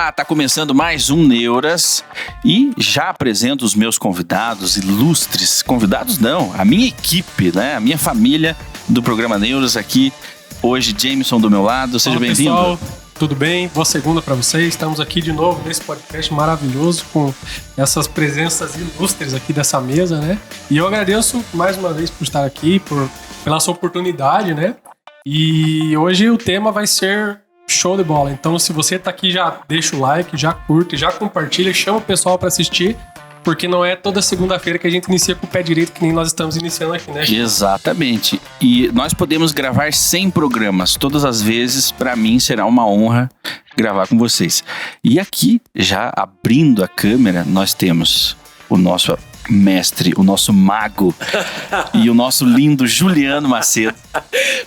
Olá, tá começando mais um Neuras e já apresento os meus convidados ilustres. Convidados não, a minha equipe, né? A minha família do programa Neuras aqui. Hoje, Jameson do meu lado, seja bem-vindo. Pessoal, tudo bem? Boa segunda para vocês. Estamos aqui de novo nesse podcast maravilhoso com essas presenças ilustres aqui dessa mesa, né? E eu agradeço mais uma vez por estar aqui, pela sua oportunidade, né? E hoje o tema vai ser show de bola. Então, se você tá aqui, já deixa o like, já curte, já compartilha, chama o pessoal para assistir, porque não é toda segunda-feira que a gente inicia com o pé direito, que nem nós estamos iniciando aqui, né? Exatamente. E nós podemos gravar 100 programas. Todas as vezes, para mim, será uma honra gravar com vocês. E aqui, já abrindo a câmera, nós temos o nosso mestre, o nosso mago e o nosso lindo Juliano Macedo.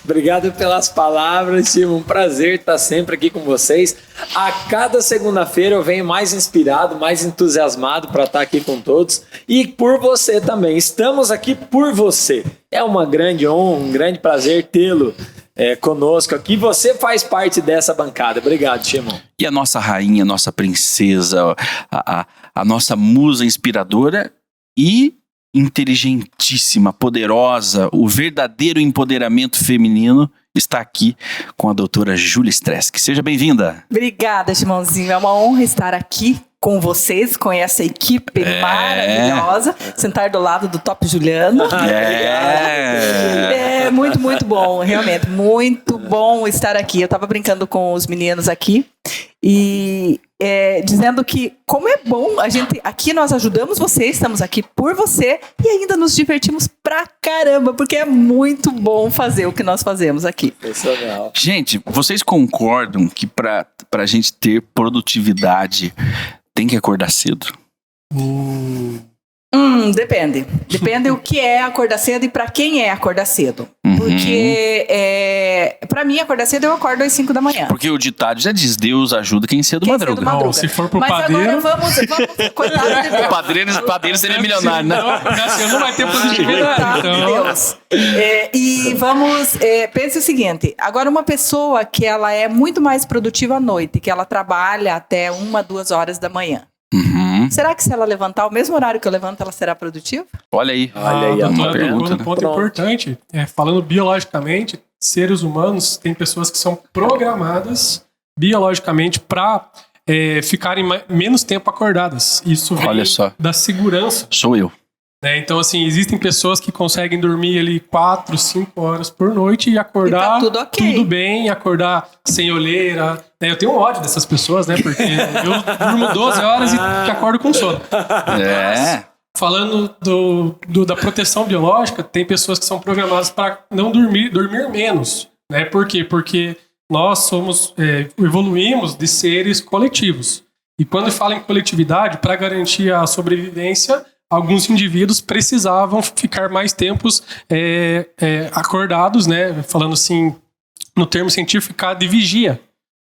Obrigado pelas palavras, Timo. Um prazer estar sempre aqui com vocês. A cada segunda-feira eu venho mais inspirado, mais entusiasmado para estar aqui com todos e por você também. Estamos aqui por você. É uma grande honra, um grande prazer tê-lo conosco aqui. Você faz parte dessa bancada. Obrigado, Timo. E a nossa rainha, a nossa princesa, a nossa musa inspiradora e inteligentíssima, poderosa, o verdadeiro empoderamento feminino está aqui com a doutora Júlia Stresk. Seja bem-vinda. Obrigada, Timãozinho. É uma honra estar aqui com vocês, com essa equipe maravilhosa, sentar do lado do Top Juliano. É muito, muito bom, realmente, muito bom estar aqui. Eu estava brincando com os meninos aqui e dizendo que como é bom, aqui nós ajudamos você, estamos aqui por você e ainda nos divertimos pra caramba, porque é muito bom fazer o que nós fazemos aqui. Sensacional. Gente, vocês concordam que pra gente ter produtividade tem que acordar cedo? Depende. Depende o que é acordar cedo e pra quem é acordar cedo. Porque pra mim acordar cedo eu acordo às 5 da manhã. Porque o ditado já diz, Deus ajuda quem cedo madruga. Não, se for pro Mas padeiro... agora vamos coitado de Deus. O padeiro seria milionário, né? Não vai ter produtividade. Coitado de Deus. E vamos... pense o seguinte. Agora, uma pessoa que ela é muito mais produtiva à noite, que ela trabalha até 1, 2 horas da manhã. Será que se ela levantar o mesmo horário que eu levanto, ela será produtiva? Olha aí. Doutora, pergunta, um ponto importante. Falando biologicamente, seres humanos têm pessoas que são programadas biologicamente para ficarem menos tempo acordadas. Isso vem da segurança. Sou eu. Então, assim, existem pessoas que conseguem dormir ali 4, 5 horas por noite e acordar e tá tudo bem, acordar sem olheira. Eu tenho ódio dessas pessoas, né? Porque eu durmo 12 horas e acordo com sono. Falando da proteção biológica, tem pessoas que são programadas para não dormir menos. Né? Por quê? Porque nós evoluímos de seres coletivos. E quando fala em coletividade, para garantir a sobrevivência, alguns indivíduos precisavam ficar mais tempos acordados, né? Falando assim, no termo científico, ficar de vigia,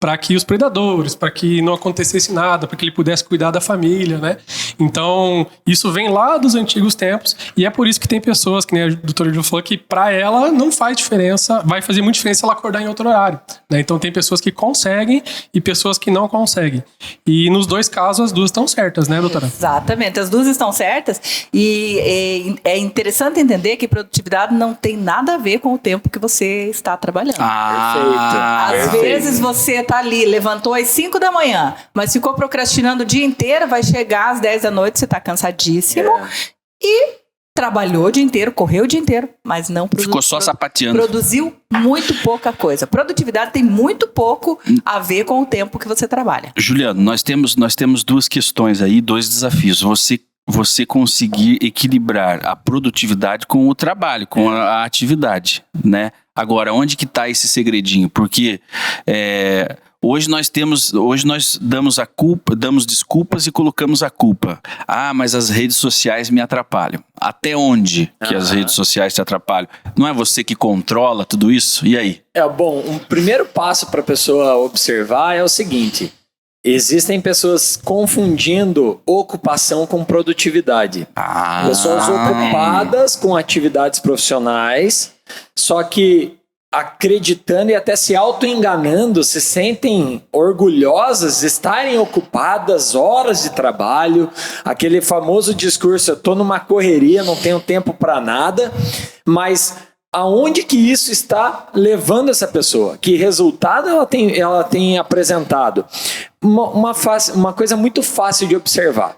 para que os predadores, para que não acontecesse nada, para que ele pudesse cuidar da família, né? Então, isso vem lá dos antigos tempos e é por isso que tem pessoas, que nem a doutora Júlia falou, que para ela não faz diferença, vai fazer muita diferença ela acordar em outro horário, né? Então, tem pessoas que conseguem e pessoas que não conseguem. E nos dois casos, as duas estão certas, né, doutora? Exatamente, as duas estão certas e é interessante entender que produtividade não tem nada a ver com o tempo que você está trabalhando. Perfeito. Às vezes você tá ali, levantou às 5 da manhã, mas ficou procrastinando o dia inteiro, vai chegar às 10 da noite, você tá cansadíssimo e trabalhou o dia inteiro, correu o dia inteiro, mas não produziu. Ficou só sapateando. Produziu muito pouca coisa. Produtividade tem muito pouco a ver com o tempo que você trabalha. Juliano, nós temos duas questões aí, 2 desafios. Você conseguir equilibrar a produtividade com o trabalho, com a atividade, né? Agora, onde que está esse segredinho? Porque hoje nós damos desculpas e colocamos a culpa. Mas as redes sociais me atrapalham. Até onde que as redes sociais te atrapalham? Não é você que controla tudo isso? E aí? Bom, um primeiro passo para a pessoa observar é o seguinte: existem pessoas confundindo ocupação com produtividade. Pessoas ocupadas com atividades profissionais, só que acreditando e até se auto-enganando, se sentem orgulhosas de estarem ocupadas, horas de trabalho, aquele famoso discurso, eu estou numa correria, não tenho tempo para nada, mas aonde que isso está levando essa pessoa? Que resultado ela tem apresentado? Uma coisa muito fácil de observar.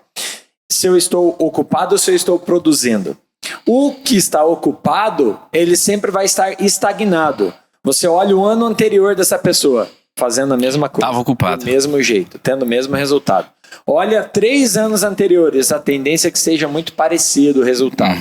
Se eu estou ocupado ou se eu estou produzindo. O que está ocupado, ele sempre vai estar estagnado. Você olha o ano anterior dessa pessoa, fazendo a mesma coisa. Estava ocupado. Do mesmo jeito, tendo o mesmo resultado. Olha 3 anos anteriores, a tendência é que seja muito parecido o resultado.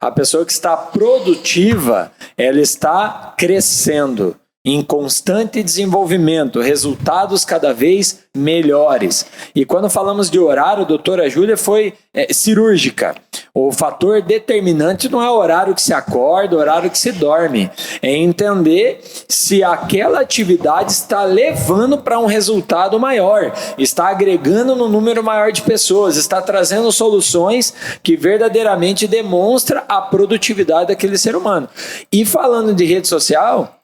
A pessoa que está produtiva, ela está crescendo, em constante desenvolvimento, resultados cada vez melhores. E quando falamos de horário, a doutora Júlia foi cirúrgica. O fator determinante não é o horário que se acorda, o horário que se dorme. É entender se aquela atividade está levando para um resultado maior, está agregando no número maior de pessoas, está trazendo soluções que verdadeiramente demonstram a produtividade daquele ser humano. E falando de rede social,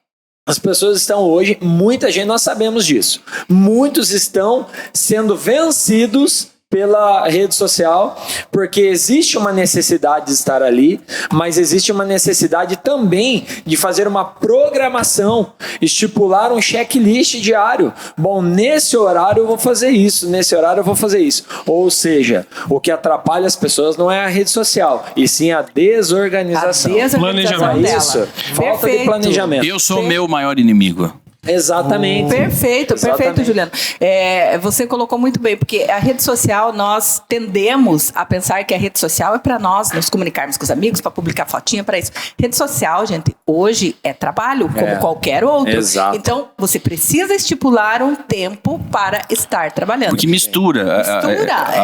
as pessoas estão hoje, muita gente, nós sabemos disso, muitos estão sendo vencidos pela rede social, porque existe uma necessidade de estar ali, mas existe uma necessidade também de fazer uma programação, estipular um checklist diário. Bom, nesse horário eu vou fazer isso, nesse horário eu vou fazer isso. Ou seja, o que atrapalha as pessoas não é a rede social, e sim a desorganização. A desorganização dela. Isso, falta de planejamento. Eu sou o meu maior inimigo. Exatamente. Perfeito, Juliano. Você colocou muito bem, porque a rede social, nós tendemos a pensar que a rede social é para nós nos comunicarmos com os amigos, para publicar fotinha, para isso. Rede social, gente, hoje é trabalho, como qualquer outro. Exato. Então, você precisa estipular um tempo para estar trabalhando. Porque mistura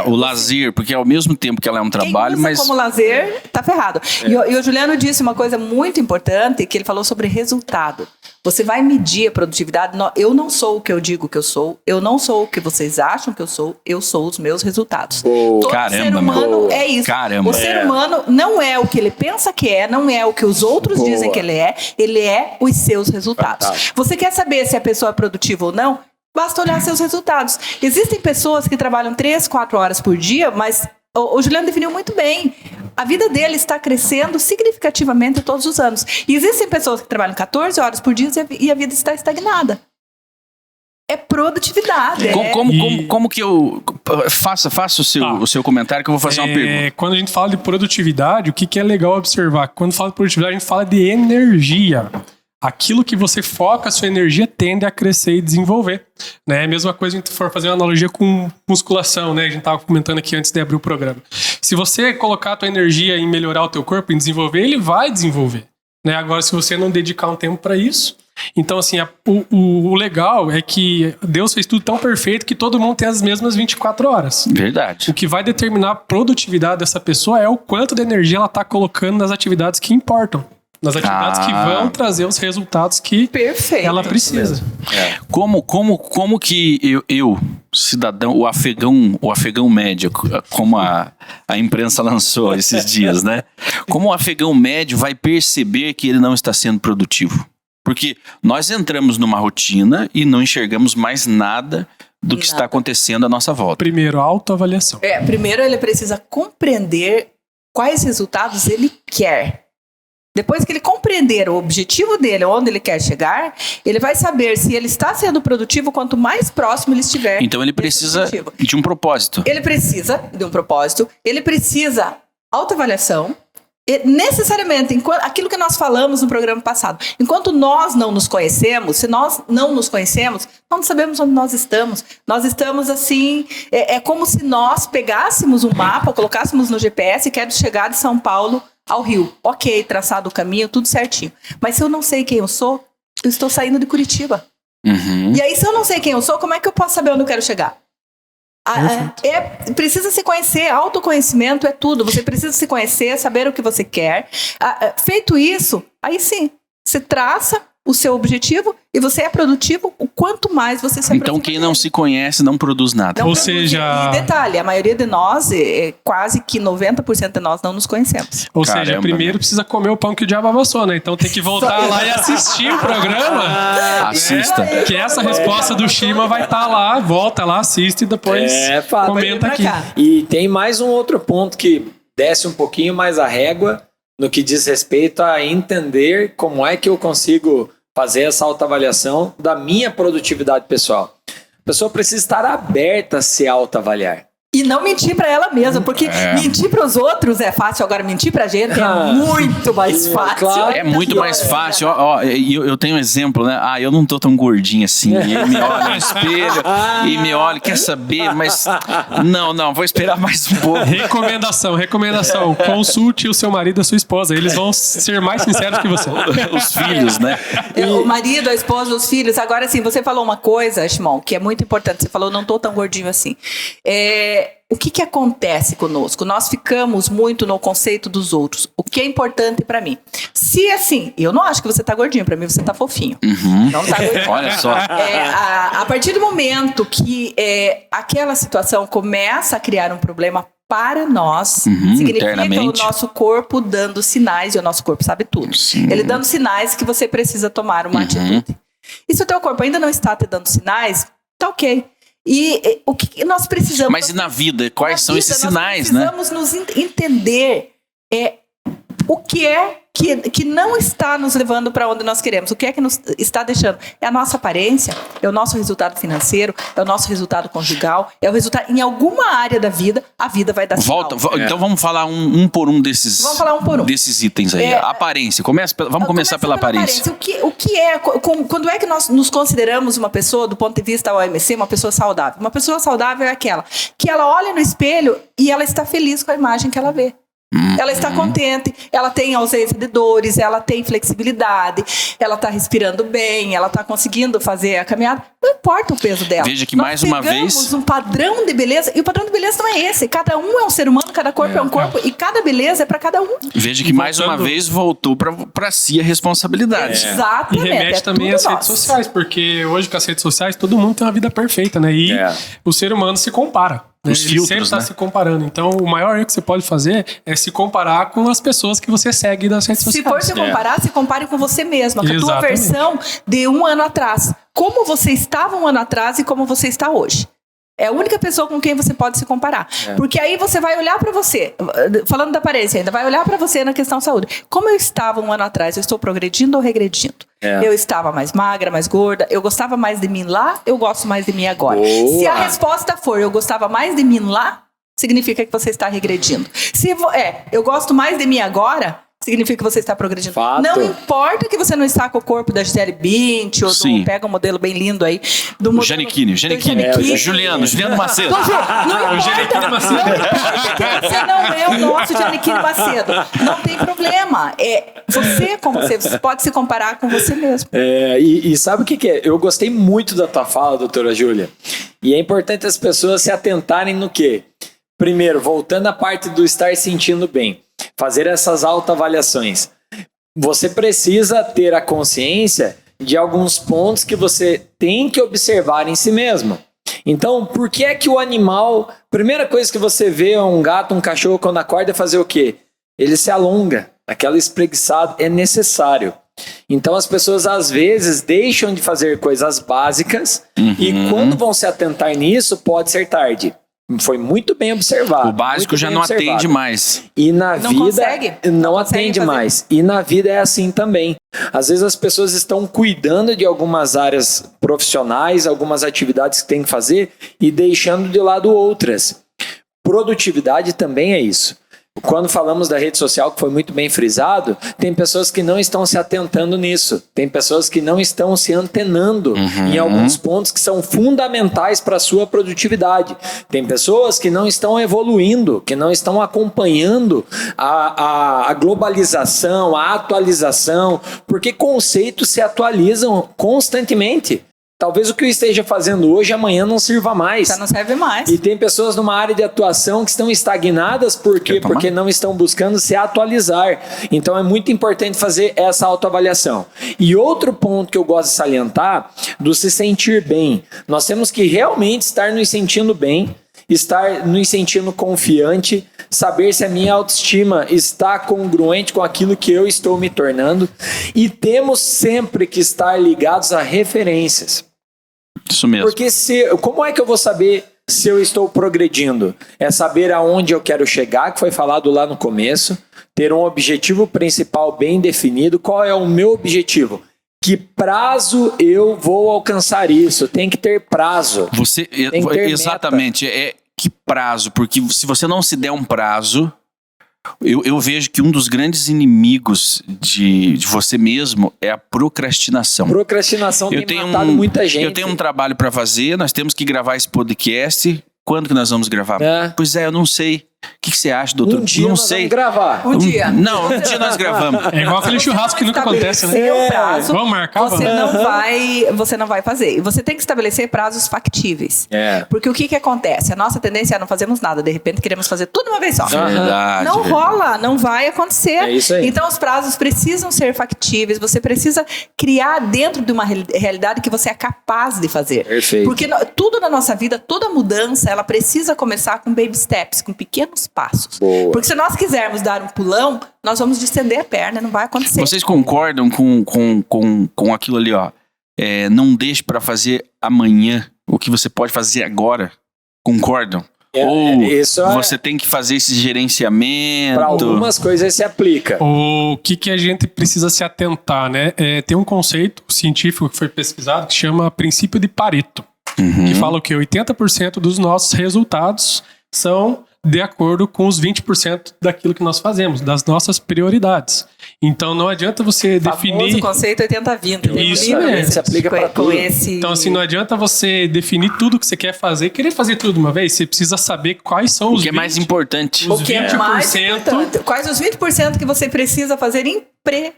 o lazer, porque ao mesmo tempo que ela é um trabalho, quem usa mas... como lazer, tá ferrado. E o Juliano disse uma coisa muito importante, que ele falou sobre resultado. Você vai medir a produtividade. Eu não sou o que eu digo que eu sou. Eu não sou o que vocês acham que eu sou. Eu sou os meus resultados. Todo ser humano é isso. Caramba. O ser humano não é o que ele pensa que é, não é o que os outros dizem que ele é os seus resultados. Fantástico. Você quer saber se a pessoa é produtiva ou não? Basta olhar seus resultados. Existem pessoas que trabalham 3, 4 horas por dia, mas o Juliano definiu muito bem. A vida dele está crescendo significativamente todos os anos. E existem pessoas que trabalham 14 horas por dia e a vida está estagnada. É produtividade. Como que eu... Faça o seu comentário que eu vou fazer uma pergunta. Quando a gente fala de produtividade, o que é legal observar? Quando fala de produtividade, a gente fala de energia. Aquilo que você foca, a sua energia tende a crescer e desenvolver. Né? A mesma coisa se a gente for fazer uma analogia com musculação, né? A gente estava comentando aqui antes de abrir o programa. Se você colocar a tua energia em melhorar o teu corpo, em desenvolver, ele vai desenvolver. Né? Agora, se você não dedicar um tempo para isso... Então, assim, o legal é que Deus fez tudo tão perfeito que todo mundo tem as mesmas 24 horas. Verdade. O que vai determinar a produtividade dessa pessoa é o quanto de energia ela está colocando nas atividades que importam. Nas atividades que vão trazer os resultados que ela precisa. Como que eu, cidadão, o afegão médio, como a imprensa lançou esses dias, né? Como o afegão médio vai perceber que ele não está sendo produtivo? Porque nós entramos numa rotina e não enxergamos mais nada do que está acontecendo à nossa volta. Primeiro, autoavaliação. Primeiro ele precisa compreender quais resultados ele quer. Depois que ele compreender o objetivo dele, onde ele quer chegar, ele vai saber se ele está sendo produtivo quanto mais próximo ele estiver. Então ele precisa de um propósito. Ele precisa de um propósito, ele precisa autoavaliação. E necessariamente, aquilo que nós falamos no programa passado, enquanto nós não nos conhecemos, se nós não nos conhecemos, não sabemos onde nós estamos. Nós estamos assim, é como se nós pegássemos um mapa, colocássemos no GPS e quero chegar de São Paulo ao Rio. Ok, traçado o caminho, tudo certinho. Mas se eu não sei quem eu sou, eu estou saindo de Curitiba. Uhum. E aí, se eu não sei quem eu sou, como é que eu posso saber onde eu quero chegar? Precisa se conhecer, autoconhecimento é tudo. Você precisa se conhecer, saber o que você quer. Feito isso, aí sim, você traça o seu objetivo e você é produtivo, o quanto mais você se aproxima Então quem não se conhece não produz nada. Ou seja... E detalhe, a maioria de nós, quase que 90% de nós não nos conhecemos. Ou seja, primeiro precisa comer o pão que o diabo amassou, né? Então tem que voltar lá e assistir o programa. Assista. Que essa resposta do Shima vai estar lá, volta lá, assiste e depois comenta aqui. E tem mais um outro ponto que desce um pouquinho mais a régua no que diz respeito a entender como é que eu consigo fazer essa autoavaliação da minha produtividade pessoal. A pessoa precisa estar aberta a se autoavaliar. E não mentir pra ela mesma, porque mentir pros outros é fácil, agora mentir pra gente é muito mais fácil. Claro. É muito mais fácil. Eu tenho um exemplo, né? Eu não tô tão gordinho assim. E ele me olha no espelho e me olha, quer saber, mas não, vou esperar mais um pouco. Recomendação. Consulte o seu marido e a sua esposa. Eles vão ser mais sinceros que você. Os filhos, né? O marido, a esposa, os filhos. Agora, assim, você falou uma coisa, Shimon, que é muito importante. Você falou, não tô tão gordinho assim. O que acontece conosco? Nós ficamos muito no conceito dos outros. O que é importante pra mim? Se assim, eu não acho que você tá gordinho, pra mim você tá fofinho. Não tá gordinho. Olha só. A partir do momento que aquela situação começa a criar um problema para nós, significa que é o nosso corpo dando sinais, e o nosso corpo sabe tudo. Sim. Ele dando sinais que você precisa tomar uma atitude. E se o teu corpo ainda não está te dando sinais, tá ok. E o que nós precisamos... Mas e na vida? Quais são esses sinais, né? Nós precisamos nos entender o que é que não está nos levando para onde nós queremos. O que é que nos está deixando? É a nossa aparência, é o nosso resultado financeiro, é o nosso resultado conjugal, é o resultado... Em alguma área da vida, a vida vai dar sinal. Então vamos falar um por um desses... Vamos falar um por um. Desses itens aí. Aparência. Vamos começar pela aparência. O que é... Quando é que nós nos consideramos uma pessoa, do ponto de vista OMC, uma pessoa saudável? Uma pessoa saudável é aquela que ela olha no espelho e ela está feliz com a imagem que ela vê. Ela está contente, ela tem ausência de dores, ela tem flexibilidade, ela está respirando bem, ela está conseguindo fazer a caminhada. Não importa o peso dela. Veja que mais uma vez... Nós pegamos um padrão de beleza, e o padrão de beleza não é esse. Cada um é um ser humano, cada corpo é um corpo, e cada beleza é para cada um. Veja que mais uma vez voltou para si a responsabilidade. Exatamente. E remete também às redes sociais, porque hoje com as redes sociais todo mundo tem uma vida perfeita, né? E o ser humano se compara. Os Ele filtros, sempre está né? se comparando. Então, o maior erro que você pode fazer é se comparar com as pessoas que você segue das redes sociais. Se for se comparar, se compare com você mesma, com a tua Exatamente. versão de um ano atrás. Como você estava um ano atrás e como você está hoje. É a única pessoa com quem você pode se comparar. Porque aí você vai olhar pra você, falando da aparência ainda, vai olhar pra você na questão saúde. Como eu estava um ano atrás? Eu estou progredindo ou regredindo? Eu estava mais magra, mais gorda, eu gostava mais de mim lá, eu gosto mais de mim agora. Boa. Se a resposta for eu gostava mais de mim lá, significa que você está regredindo. Se eu gosto mais de mim agora, significa que você está progredindo. Fato. Não importa que você não está com o corpo da Gisele Bündchen, ou pega um modelo bem lindo aí. Do modelo, Giannichini. Juliano Macedo. Não importa que você não é o nosso Giannichini Macedo. Não tem problema. Você pode se comparar com você mesmo. E sabe o que é? Eu gostei muito da tua fala, doutora Júlia. E é importante as pessoas se atentarem no quê? Primeiro, voltando à parte do estar sentindo bem. Fazer essas autoavaliações. Você precisa ter a consciência de alguns pontos que você tem que observar em si mesmo. Então, por que é que o animal... Primeira coisa que você vê um gato, um cachorro, quando acorda, é fazer o quê? Ele se alonga. Aquela espreguiçada é necessário. Então, as pessoas, às vezes, deixam de fazer coisas básicas e quando vão se atentar nisso, pode ser tarde. Foi muito bem observado. O básico já não atende mais. E na Não vida consegue. não consegue atende fazer. mais. E na vida é assim também. Às vezes as pessoas estão cuidando de algumas áreas profissionais, algumas atividades que tem que fazer e deixando de lado outras. Produtividade também é isso. Quando falamos da rede social, que foi muito bem frisado, tem pessoas que não estão se atentando nisso. Tem pessoas que não estão se antenando em alguns pontos que são fundamentais para a sua produtividade. Tem pessoas que não estão evoluindo, que não estão acompanhando a globalização, a atualização, porque conceitos se atualizam constantemente. Talvez o que eu esteja fazendo hoje, amanhã não sirva mais. Já não serve mais. E tem pessoas numa área de atuação que estão estagnadas, por quê? Porque não estão buscando se atualizar. Então é muito importante fazer essa autoavaliação. E outro ponto que eu gosto de salientar, do se sentir bem. Nós temos que realmente estar nos sentindo bem, estar nos sentindo confiante, saber se a minha autoestima está congruente com aquilo que eu estou me tornando. E temos sempre que estar ligados a referências. Isso mesmo. Porque como é que eu vou saber se eu estou progredindo? É saber aonde eu quero chegar, que foi falado lá no começo, ter um objetivo principal bem definido. Qual é o meu objetivo? Que prazo eu vou alcançar isso? Tem que ter prazo. Tem que ter exatamente. Que prazo? Porque se você não se der um prazo, eu vejo que um dos grandes inimigos de você mesmo é a procrastinação. Procrastinação tem matado muita gente. Eu tenho um trabalho para fazer, nós temos que gravar esse podcast. Quando que nós vamos gravar? Pois é, eu não sei. O que você acha, doutor? Um dia não nós sei. vamos gravar. Um dia. Não, um dia nós gravamos. É igual aquele churrasco que nunca acontece, né? Prazo, vamos marcar, você não vai fazer. Você tem que estabelecer prazos factíveis. Porque o que acontece? A nossa tendência é não fazermos nada. De repente queremos fazer tudo de uma vez só. Verdade. Não rola, não vai acontecer. É isso aí. Então os prazos precisam ser factíveis. Você precisa criar dentro de uma realidade que você é capaz de fazer. Perfeito. Porque tudo na nossa vida, toda mudança, ela precisa começar com baby steps, com pequenos passos. Boa. Porque se nós quisermos dar um pulão, nós vamos distender a perna, não vai acontecer. Vocês concordam com aquilo ali, ó? Não deixe para fazer amanhã o que você pode fazer agora. Concordam? Ou você tem que fazer esse gerenciamento? Para algumas coisas se aplica. O que a gente precisa se atentar, né? Tem um conceito científico que foi pesquisado que chama princípio de Pareto. Que fala que 80% dos nossos resultados são de acordo com os 20% daquilo que nós fazemos, das nossas prioridades. Então não adianta você definir... O conceito 80-20. Isso mesmo. Se aplica para tudo. Então assim, não adianta você definir tudo que você quer fazer, querer fazer tudo de uma vez, você precisa saber quais são os 20%. O que é mais importante. Os O que é mais importante. Quais os 20% que você precisa fazer impreterivelmente.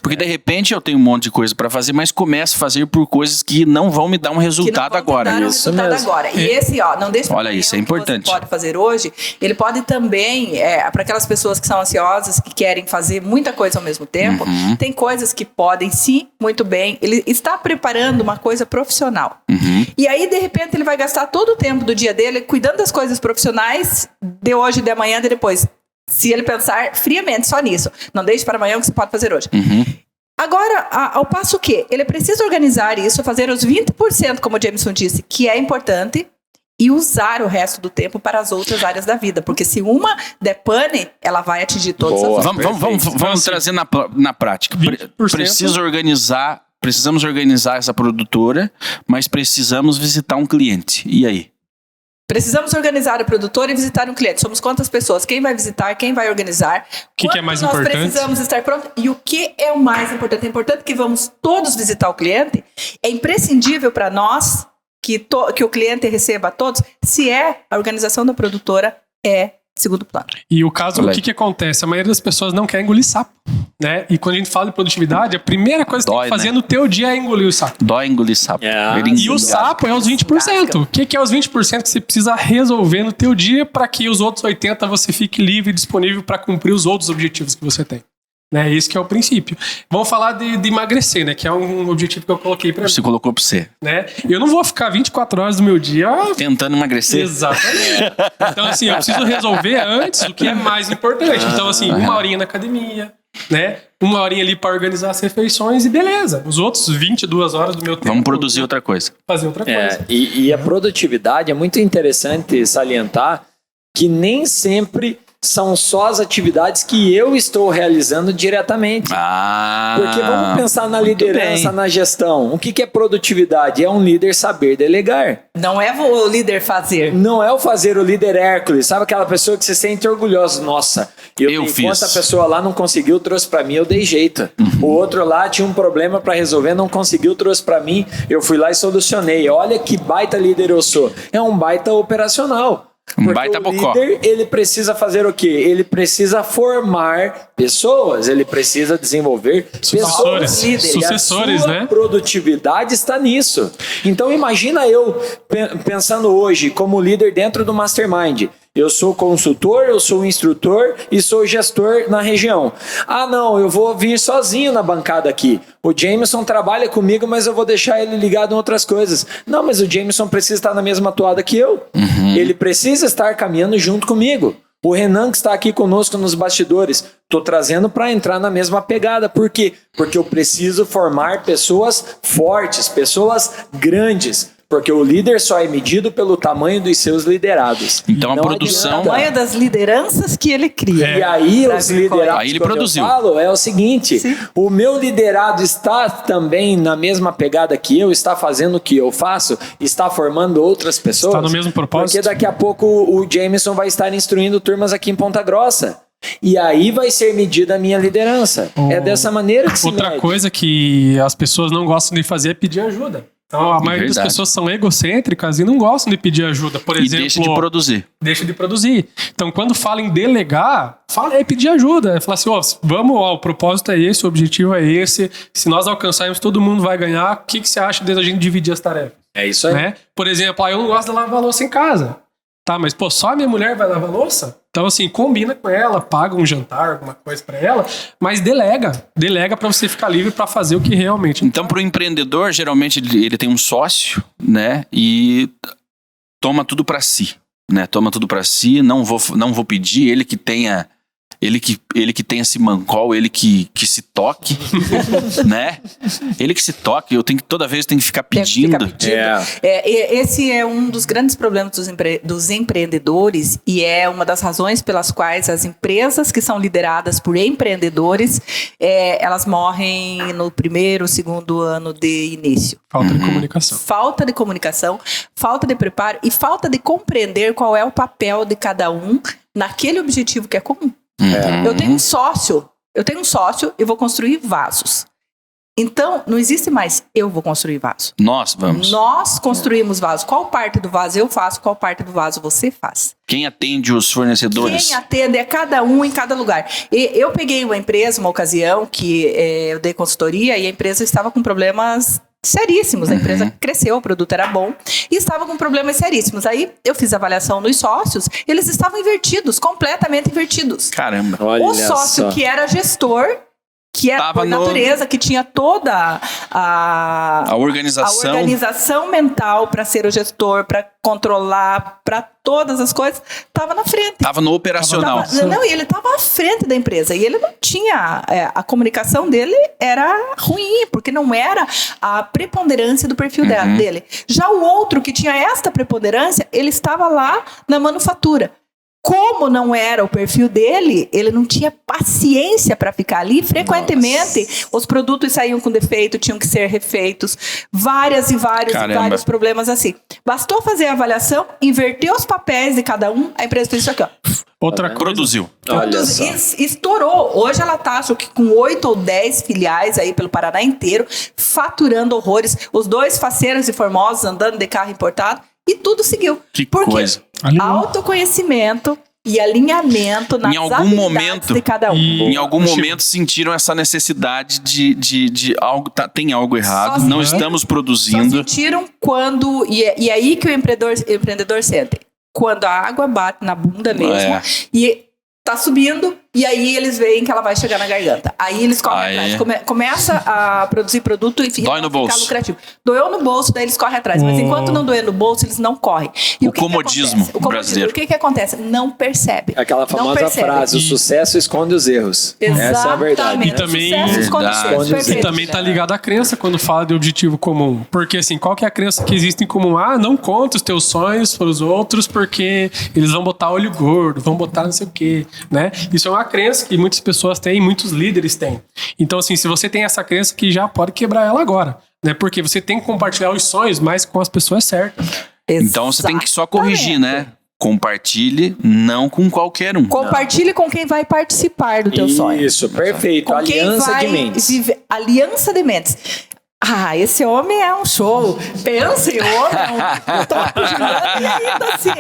Porque de repente eu tenho um monte de coisa para fazer, mas começo a fazer por coisas que não vão me dar um resultado agora. Isso mesmo. Agora. E esse, não deixa. Olha, isso é importante. Você pode fazer hoje. Ele pode também, para aquelas pessoas que são ansiosas, que querem fazer muita coisa ao mesmo tempo, tem coisas que podem, sim, muito bem. Ele está preparando uma coisa profissional. E aí, de repente, ele vai gastar todo o tempo do dia dele cuidando das coisas profissionais de hoje, de amanhã, de depois. Se ele pensar friamente só nisso. Não deixe para amanhã o que você pode fazer hoje. Agora, ao passo que ele precisa organizar isso, fazer os 20%, como o Jameson disse, que é importante, e usar o resto do tempo para as outras áreas da vida. Porque se uma der pane, ela vai atingir todas as outras. Vamos trazer na prática. Precisamos organizar essa produtora, mas precisamos visitar um cliente. E aí? Precisamos organizar a produtora e visitar um cliente. Somos quantas pessoas? Quem vai visitar? Quem vai organizar? O que é mais importante? Nós precisamos estar prontos. E o que é o mais importante? É importante que vamos todos visitar o cliente. É imprescindível para nós que o cliente receba todos, se a organização da produtora é segundo plano. E o caso, o que acontece? A maioria das pessoas não quer engolir sapo, né? E quando a gente fala de produtividade, a primeira coisa que você tem que fazer no teu dia é engolir o sapo. Dói engolir sapo. E o sapo é os 20%. O que é os 20% que você precisa resolver no teu dia para que os outros 80% você fique livre e disponível para cumprir os outros objetivos que você tem? Né? Esse que é o princípio. Vamos falar de emagrecer, né? Que é um objetivo que eu coloquei para mim. Você colocou para você. Né? Eu não vou ficar 24 horas do meu dia tentando emagrecer. Exatamente. Então, assim, eu preciso resolver antes o que é mais importante. Então, assim, 1 horinha na academia, né? 1 horinha ali para organizar as refeições e beleza. Os outros 22 horas do meu tempo. Vamos produzir outra coisa. Fazer outra coisa. E a produtividade é muito interessante salientar que nem sempre são só as atividades que eu estou realizando diretamente. Porque vamos pensar na liderança, na gestão. O que é produtividade? É um líder saber delegar. Não é o líder fazer. Não é o fazer, o líder Hércules. Sabe aquela pessoa que se sente orgulhosa? Nossa, eu fiz. Enquanto a pessoa lá não conseguiu, trouxe pra mim, eu dei jeito. O outro lá tinha um problema pra resolver, não conseguiu, trouxe pra mim, eu fui lá e solucionei. Olha que baita líder eu sou. É um baita operacional. Porque baita o bocó. líder, ele precisa fazer o quê? Ele precisa formar pessoas, ele precisa desenvolver Sucessores. pessoas líderes. Sucessores, e a sua né? produtividade está nisso. Então imagina eu pensando hoje como líder dentro do Mastermind. Eu sou consultor, eu sou instrutor e sou gestor na região. Ah, não, eu vou vir sozinho na bancada aqui. O Jameson trabalha comigo, mas eu vou deixar ele ligado em outras coisas. Não, mas o Jameson precisa estar na mesma toada que eu. Ele precisa estar caminhando junto comigo. O Renan, que está aqui conosco nos bastidores, estou trazendo para entrar na mesma pegada. Por quê? Porque eu preciso formar pessoas fortes, pessoas grandes. Porque o líder só é medido pelo tamanho dos seus liderados. Então a Não produção... O tamanho das lideranças que ele cria. E aí Pra os ver qual é. liderados Aí ele que produziu. eu falo é o seguinte, Sim. o meu liderado está também na mesma pegada que eu, está fazendo o que eu faço, está formando outras pessoas. Está no mesmo propósito. Porque daqui a pouco o Jameson vai estar instruindo turmas aqui em Ponta Grossa. E aí vai ser medida a minha liderança. É dessa maneira que se Outra mede. coisa que as pessoas não gostam de fazer é pedir ajuda. Então, a maioria das Verdade. pessoas são egocêntricas e não gostam de pedir ajuda. Por E exemplo, deixa de produzir. deixa de produzir. Então, quando fala em delegar, fala é pedir ajuda. É falar assim, ó, vamos, ó, o propósito é esse, o objetivo é esse. Se nós alcançarmos, todo mundo vai ganhar. O que você acha de a gente dividir as tarefas? É isso aí. Né? Por exemplo, eu não gosto de lavar louça em casa. Tá, mas pô, só a minha mulher vai lavar louça? Então, assim, combina com ela, paga um jantar, alguma coisa pra ela, mas delega. Delega pra você ficar livre pra fazer o que realmente. Então, para o empreendedor, geralmente ele tem um sócio, né? E toma tudo para si, né? Toma tudo para si, não vou pedir, ele que tenha esse mancol, ele que se toque, né? Ele que se toque, toda vez eu tenho que ficar pedindo. Esse é um dos grandes problemas dos empreendedores e é uma das razões pelas quais as empresas que são lideradas por empreendedores, elas morrem no primeiro, segundo ano de início. Falta de comunicação. Falta de comunicação, falta de preparo e falta de compreender qual é o papel de cada um naquele objetivo que é comum. Eu tenho um sócio e vou construir vasos. Então, não existe mais eu vou construir vaso. Nós vamos. Nós construímos vaso. Qual parte do vaso eu faço, qual parte do vaso você faz? Quem atende os fornecedores? Quem atende é cada um em cada lugar. E eu peguei uma empresa, uma ocasião, que eu dei consultoria e a empresa estava com problemas seríssimos. A empresa cresceu, o produto era bom e estava com problemas seríssimos. Aí eu fiz a avaliação dos sócios, eles estavam invertidos, completamente invertidos. Caramba. Olha O sócio só. que era gestor, que era Tava por natureza, que tinha toda A organização. mental para ser o gestor, para controlar, para todas as coisas, estava na frente. Tava no operacional. E ele estava à frente da empresa. E ele não tinha... a comunicação dele era ruim, porque não era a preponderância do perfil dele. Já o outro que tinha esta preponderância, ele estava lá na manufatura. Como não era o perfil dele, ele não tinha paciência para ficar ali. Frequentemente, os produtos saíam com defeito, tinham que ser refeitos. Vários problemas assim. Bastou fazer a avaliação, inverter os papéis de cada um, a empresa fez isso aqui, ó. Outra coisa, Produziu. Olha só. Estourou. Hoje ela está, acho que com 8 ou 10 filiais aí pelo Paraná inteiro, faturando horrores. Os 2 faceiros e formosos andando de carro importado. E tudo seguiu. Que Por quê? coisa. Autoconhecimento e alinhamento nas habilidades de cada um. Em algum momento sentiram essa necessidade de algo, tem algo errado, não estamos Só produzindo. sentiram quando... E aí que o empreendedor sente. Quando a água bate na bunda mesmo e tá subindo, e aí eles veem que ela vai chegar na garganta. Aí eles correm atrás. Começa a produzir produto e fica lucrativo. Doeu no bolso, daí eles correm atrás. Mas enquanto não doer no bolso, eles não correm. E O comodismo brasileiro. O que acontece? Não percebe. Aquela famosa frase, o sucesso esconde os erros. Exatamente. Essa é a verdade. E também- Sucesso esconde os erros. Verdade. E Perfeito. também tá ligado à crença quando fala de objetivo comum. Porque assim, qual que é a crença que existe em comum? Não conta os teus sonhos para os outros porque eles vão botar olho gordo, vão botar não sei o quê, né? Isso é uma crença que muitas pessoas têm, muitos líderes têm. Então assim, se você tem essa crença, que já pode quebrar ela agora, né? Porque você tem que compartilhar os sonhos, mas com as pessoas certas. Então você tem que só corrigir, né? Compartilhe, não com qualquer um. Compartilhe com quem vai participar do teu sonho. Isso, perfeito. Com quem Aliança vai de mentes. Aliança de mentes. Esse homem é um show. Pensa em homem, é um top gigante e ainda assim,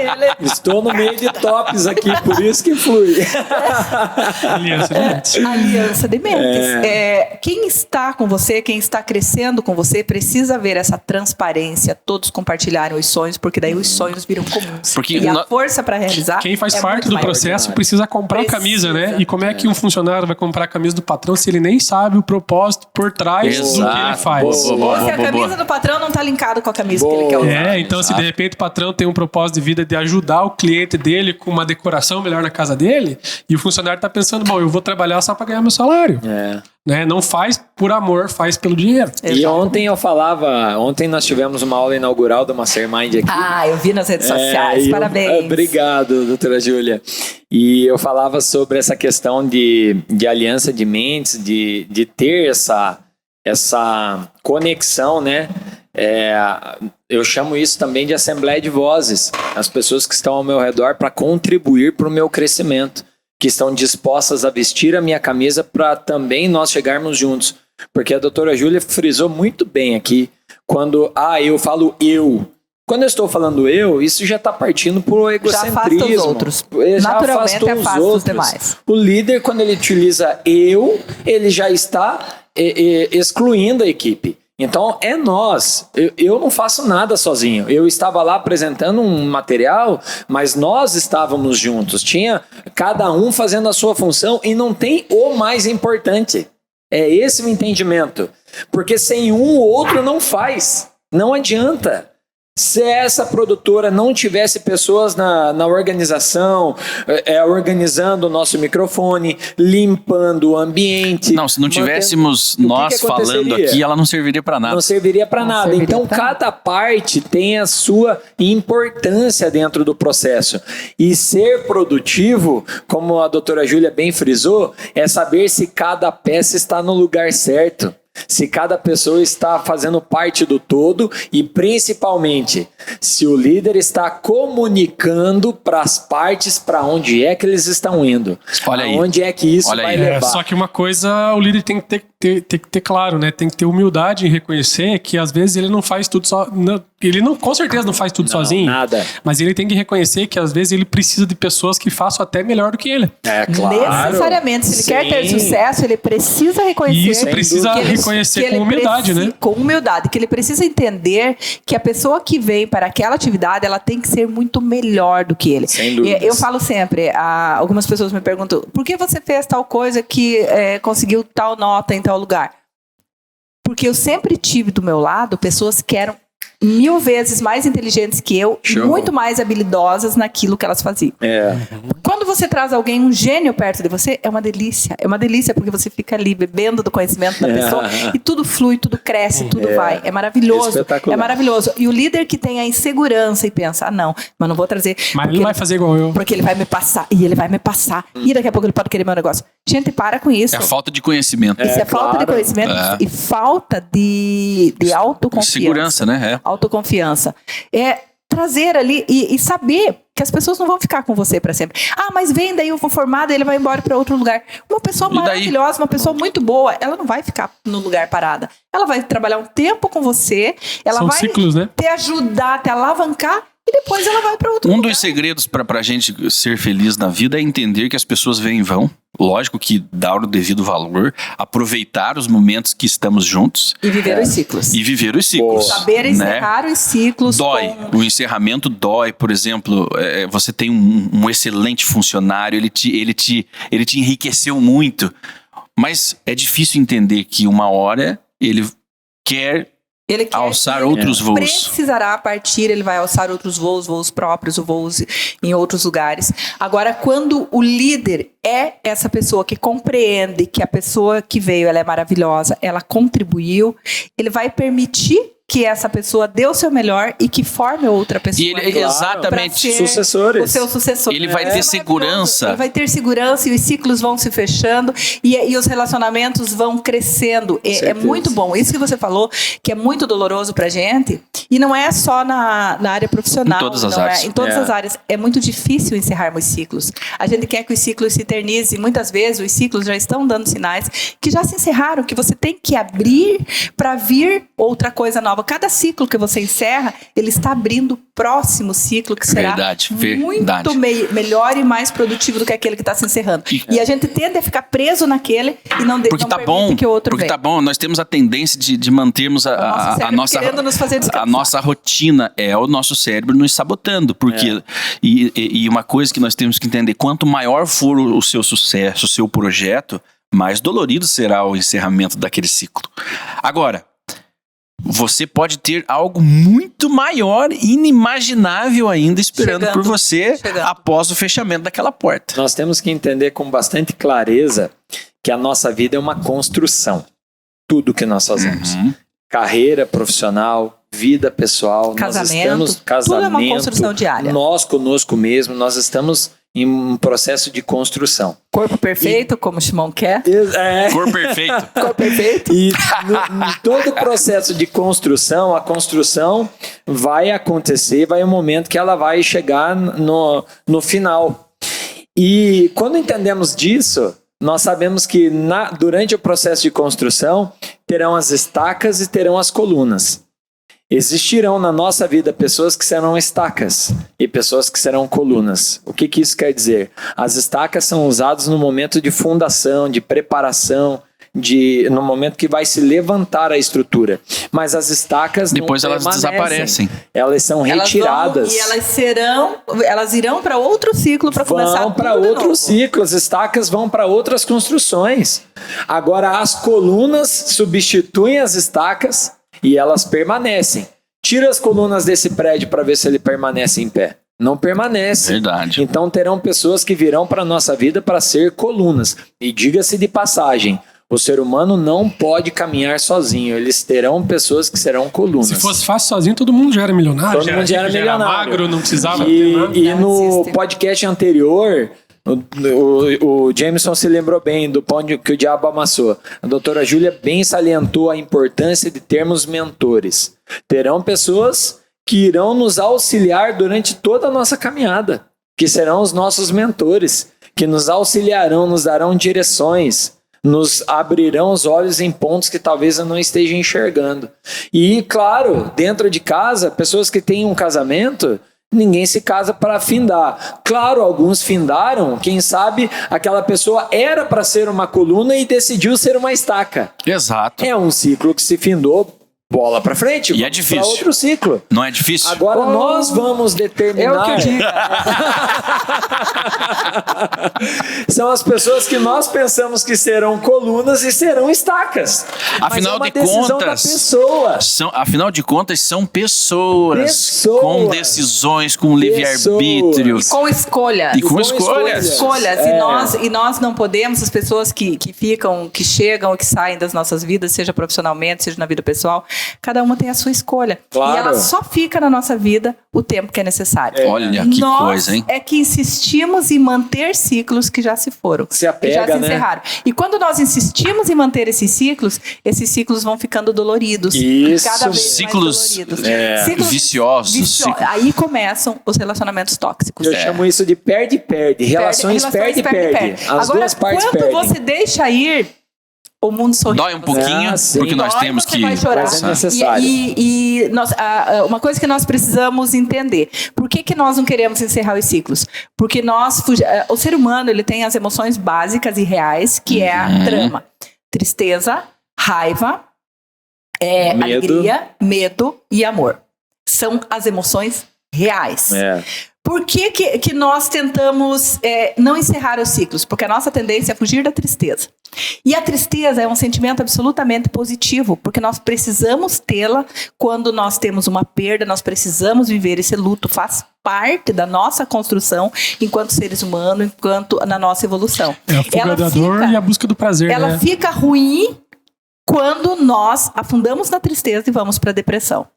Estou no meio de tops aqui, por isso que flui. Aliança de mentes. Aliança de mentes. Quem está com você, quem está crescendo com você, precisa ver essa transparência, todos compartilharem os sonhos, porque daí os sonhos viram comuns. Porque a força para realizar. Quem faz é parte muito do maior. processo precisa comprar camisa, né? Precisa. E como é que um funcionário vai comprar a camisa do patrão se ele nem sabe o propósito por trás do que ele faz? Ou se a camisa do patrão não está linkada com a camisa que ele quer usar. Então se de repente o patrão tem um propósito de vida de ajudar o cliente dele com uma decoração melhor na casa dele, e o funcionário está pensando, bom, eu vou trabalhar só para ganhar meu salário. Né? Não faz por amor, faz pelo dinheiro. E ontem nós tivemos uma aula inaugural do Mastermind aqui. Eu vi nas redes sociais, parabéns. Obrigado, doutora Júlia. E eu falava sobre essa questão de aliança de mentes, de ter essa conexão, né? Eu chamo isso também de assembleia de vozes. As pessoas que estão ao meu redor para contribuir para o meu crescimento, que estão dispostas a vestir a minha camisa para também nós chegarmos juntos. Porque a doutora Júlia frisou muito bem aqui, quando eu falo eu. Quando eu estou falando eu, isso já está partindo para o egocentrismo. Já afasta os outros. Naturalmente afasta os demais. O líder, quando ele utiliza ele já está excluindo a equipe. Então, é nós. Eu não faço nada sozinho. Eu estava lá apresentando um material, mas nós estávamos juntos. Tinha cada um fazendo a sua função e não tem o mais importante. É esse o entendimento. Porque sem um, o outro não faz. Não adianta. Se essa produtora não tivesse pessoas na organização, organizando o nosso microfone, limpando o ambiente... Não, se não tivéssemos nós falando aqui, ela não serviria para nada. Não serviria para nada. Então, cada parte tem a sua importância dentro do processo. E ser produtivo, como a doutora Júlia bem frisou, é saber se cada peça está no lugar certo. Se cada pessoa está fazendo parte do todo e, principalmente, se o líder está comunicando para as partes para onde é que eles estão indo. Olha aí. Onde é que isso vai levar. Só que uma coisa, o líder tem que ter claro, né? Tem que ter humildade em reconhecer que às vezes ele não faz tudo só. Ele não, com certeza não faz tudo sozinho. Nada. Mas ele tem que reconhecer que às vezes ele precisa de pessoas que façam até melhor do que ele. É claro. Necessariamente. Se ele quer ter sucesso, ele precisa reconhecer. E isso precisa reconhecer com humildade, né? Com humildade. Que ele precisa entender que a pessoa que vem para aquela atividade, ela tem que ser muito melhor do que ele. Sem dúvidas. Eu falo sempre, algumas pessoas me perguntam, por que você fez tal coisa que conseguiu tal nota em tal lugar? Porque eu sempre tive do meu lado pessoas que eram 1000 vezes mais inteligentes que eu, e muito mais habilidosas naquilo que elas faziam. Quando você traz alguém, um gênio perto de você, é uma delícia. É uma delícia porque você fica ali bebendo do conhecimento da pessoa e tudo flui, tudo cresce, tudo vai. É maravilhoso. É maravilhoso. E o líder que tem a insegurança e pensa, não, mas não vou trazer. Mas ele não vai fazer igual eu. Porque ele vai me passar, e ele vai me passar. E daqui a pouco ele pode querer meu negócio. Gente, para com isso. É falta de conhecimento. Isso é falta de conhecimento e falta de autoconfiança. Segurança, né? Autoconfiança. Trazer ali e saber que as pessoas não vão ficar com você para sempre. Mas vem, daí eu vou formada e ele vai embora para outro lugar. Uma pessoa maravilhosa, uma pessoa muito boa, ela não vai ficar no lugar parada. Ela vai trabalhar um tempo com você, ela São vai ciclos, né? te ajudar, te alavancar, e depois ela vai para outro lugar. Um dos segredos pra gente ser feliz na vida é entender que as pessoas vêm e vão. Lógico que dar o devido valor, aproveitar os momentos que estamos juntos. E viver os ciclos. E viver os ciclos. Saber encerrar os ciclos. Dói. O encerramento dói. Por exemplo, você tem um excelente funcionário, ele te enriqueceu muito. Mas é difícil entender que uma hora ele quer alçar outros voos. Precisará partir, ele vai alçar outros voos próprios, voos em outros lugares. Agora, quando o líder é essa pessoa que compreende que a pessoa que veio, ela é maravilhosa, ela contribuiu, ele vai permitir que essa pessoa dê o seu melhor e que forme outra pessoa. E ele, exatamente, sucessores. O seu sucessor. Ele vai ter segurança. Ele vai ter segurança e os ciclos vão se fechando e os relacionamentos vão crescendo. É muito bom. Isso que você falou, que é muito doloroso pra gente. E não é só na área profissional. Em todas as áreas. Em todas as áreas. É muito difícil encerrarmos ciclos. A gente quer que os ciclos se eternizem. Muitas vezes os ciclos já estão dando sinais que já se encerraram, que você tem que abrir para vir outra coisa nova. Cada ciclo que você encerra, ele está abrindo o próximo ciclo que será muito melhor e mais produtivo do que aquele que está se encerrando. E a gente tende a ficar preso naquele e não porque tá bom, que o outro venha. Porque tá bom, nós temos a tendência de mantermos a nossa rotina, o nosso cérebro nos sabotando, porque e uma coisa que nós temos que entender, quanto maior for o seu sucesso, o seu projeto, mais dolorido será o encerramento daquele ciclo. Agora, você pode ter algo muito maior, inimaginável ainda, esperando por você após o fechamento daquela porta. Nós temos que entender com bastante clareza que a nossa vida é uma construção. Tudo que nós fazemos. Carreira profissional, vida pessoal, casamento, tudo é uma construção diária. Nós conosco mesmo, nós estamos em um processo de construção. Corpo perfeito, como o Shimon quer. Corpo perfeito. Corpo perfeito. E em todo o processo de construção, a construção vai acontecer, vai um momento que ela vai chegar no final. E quando entendemos disso, nós sabemos que durante o processo de construção, terão as estacas e terão as colunas. Existirão na nossa vida pessoas que serão estacas e pessoas que serão colunas. O que isso quer dizer? As estacas são usadas no momento de fundação, de preparação, no momento que vai se levantar a estrutura. Mas as estacas depois não elas desaparecem. Elas são retiradas. E elas irão para outro ciclo para começar vão para outro ciclo. As estacas vão para outras construções. Agora as colunas substituem as estacas e elas permanecem. Tira as colunas desse prédio para ver se ele permanece em pé. Não permanece. Verdade. Então terão pessoas que virão para a nossa vida para ser colunas. E diga-se de passagem, o ser humano não pode caminhar sozinho. Eles terão pessoas que serão colunas. Se fosse fácil sozinho, todo mundo já era milionário. Todo mundo já era milionário. Magro, não precisava ter nada. E no podcast anterior, o Jameson se lembrou bem do pão que o diabo amassou. A doutora Júlia bem salientou a importância de termos mentores. Terão pessoas que irão nos auxiliar durante toda a nossa caminhada, que serão os nossos mentores, que nos auxiliarão, nos darão direções, nos abrirão os olhos em pontos que talvez eu não esteja enxergando. E, claro, dentro de casa, pessoas que têm um casamento, ninguém se casa para findar. Claro, alguns findaram, quem sabe aquela pessoa era para ser uma coluna e decidiu ser uma estaca. Exato. É um ciclo que se findou, bola para frente, e é difícil. Para outro ciclo. Não é difícil? Agora nós vamos determinar. É o que eu digo. São as pessoas que nós pensamos que serão colunas e serão estacas. Afinal de contas, são pessoas com decisões, com livre-arbítrio. E com escolha. E com escolhas. E nós não podemos, as pessoas que ficam, que chegam, que saem das nossas vidas, seja profissionalmente, seja na vida pessoal, cada uma tem a sua escolha. Claro. E ela só fica na nossa vida o tempo que é necessário. Olha que coisa, hein? Nós é que insistimos em manter ciclos que já se foram. Se apega, que já se encerraram. E quando nós insistimos em manter esses ciclos vão ficando doloridos. Isso. Cada vez ciclos, mais doloridos. Ciclos viciosos. Aí começam os relacionamentos tóxicos. Eu chamo isso de perde-perde. Relações perde-perde. As Agora, duas partes perdem. quando você deixa ir, o mundo sorri. Dói um pouquinho, porque nós temos que... Vai chorar. Mas é necessário. Uma coisa que nós precisamos entender. Por que nós não queremos encerrar os ciclos? Porque o ser humano ele tem as emoções básicas e reais, que é a trama. Tristeza, raiva, alegria, medo e amor. São as emoções reais. Por que nós tentamos não encerrar os ciclos? Porque a nossa tendência é fugir da tristeza. E a tristeza é um sentimento absolutamente positivo, porque nós precisamos tê-la quando nós temos uma perda, nós precisamos viver esse luto, faz parte da nossa construção enquanto seres humanos, enquanto na nossa evolução. É a fuga da dor e a busca do prazer. Ela fica ruim quando nós afundamos na tristeza e vamos para a depressão.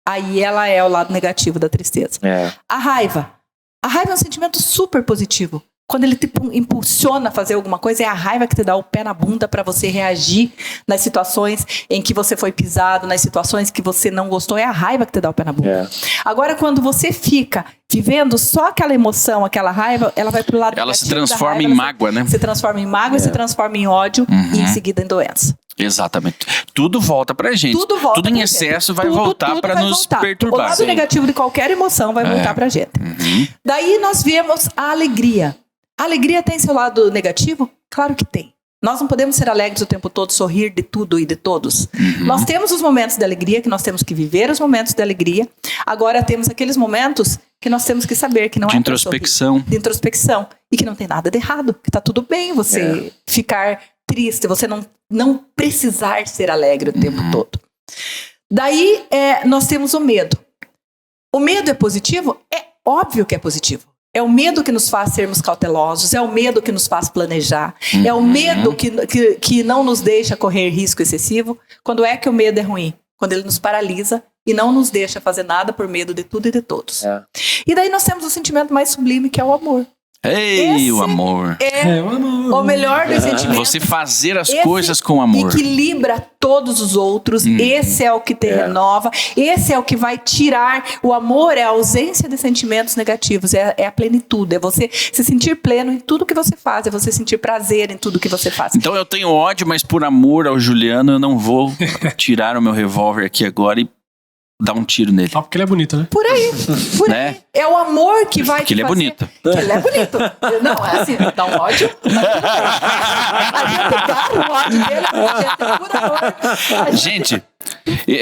Aí ela é o lado negativo da tristeza. A raiva. A raiva é um sentimento super positivo. Quando ele te impulsiona a fazer alguma coisa, é a raiva que te dá o pé na bunda para você reagir nas situações em que você foi pisado, nas situações que você não gostou. É a raiva que te dá o pé na bunda. Agora, quando você fica vivendo só aquela emoção, aquela raiva, ela vai pro lado Ela negativo se transforma da raiva, em mágoa, né? Se transforma em mágoa, se transforma em ódio e em seguida em doença. Exatamente. Tudo volta pra gente. Tudo volta Tudo em pra excesso gente. vai voltar pra vai nos voltar. perturbar. O lado negativo de qualquer emoção vai voltar pra gente. Daí nós vemos a alegria. A alegria tem seu lado negativo? Claro que tem. Nós não podemos ser alegres o tempo todo, sorrir de tudo e de todos. Nós temos os momentos de alegria, que nós temos que viver os momentos de alegria. Agora temos aqueles momentos que nós temos que saber que não De é introspecção. de introspecção. E que não tem nada de errado. Que tá tudo bem você ficar triste, você não precisar ser alegre o tempo todo. Daí nós temos o medo. O medo é positivo? É óbvio que é positivo. É o medo que nos faz sermos cautelosos, é o medo que nos faz planejar, é o medo que não nos deixa correr risco excessivo. Quando é que o medo é ruim? Quando ele nos paralisa e não nos deixa fazer nada por medo de tudo e de todos. E daí nós temos o sentimento mais sublime, que é o amor. Ei, o amor. É o amor. o melhor dos sentimentos. Você fazer as coisas com amor. Equilibra todos os outros. Esse é o que te renova. Esse é o que vai tirar. O amor é a ausência de sentimentos negativos. É a plenitude. É você se sentir pleno em tudo que você faz. É você sentir prazer em tudo que você faz. Então eu tenho ódio, mas por amor ao Juliano eu não vou tirar o meu revólver aqui agora e dar um tiro nele. Só porque ele é bonito, né? Por aí. Por Né? aí. É o amor que vai Porque ele é bonito. Ele é bonito. Não, é assim, dá um ódio. A gente dá um ódio dele, a gente por amor. Gente,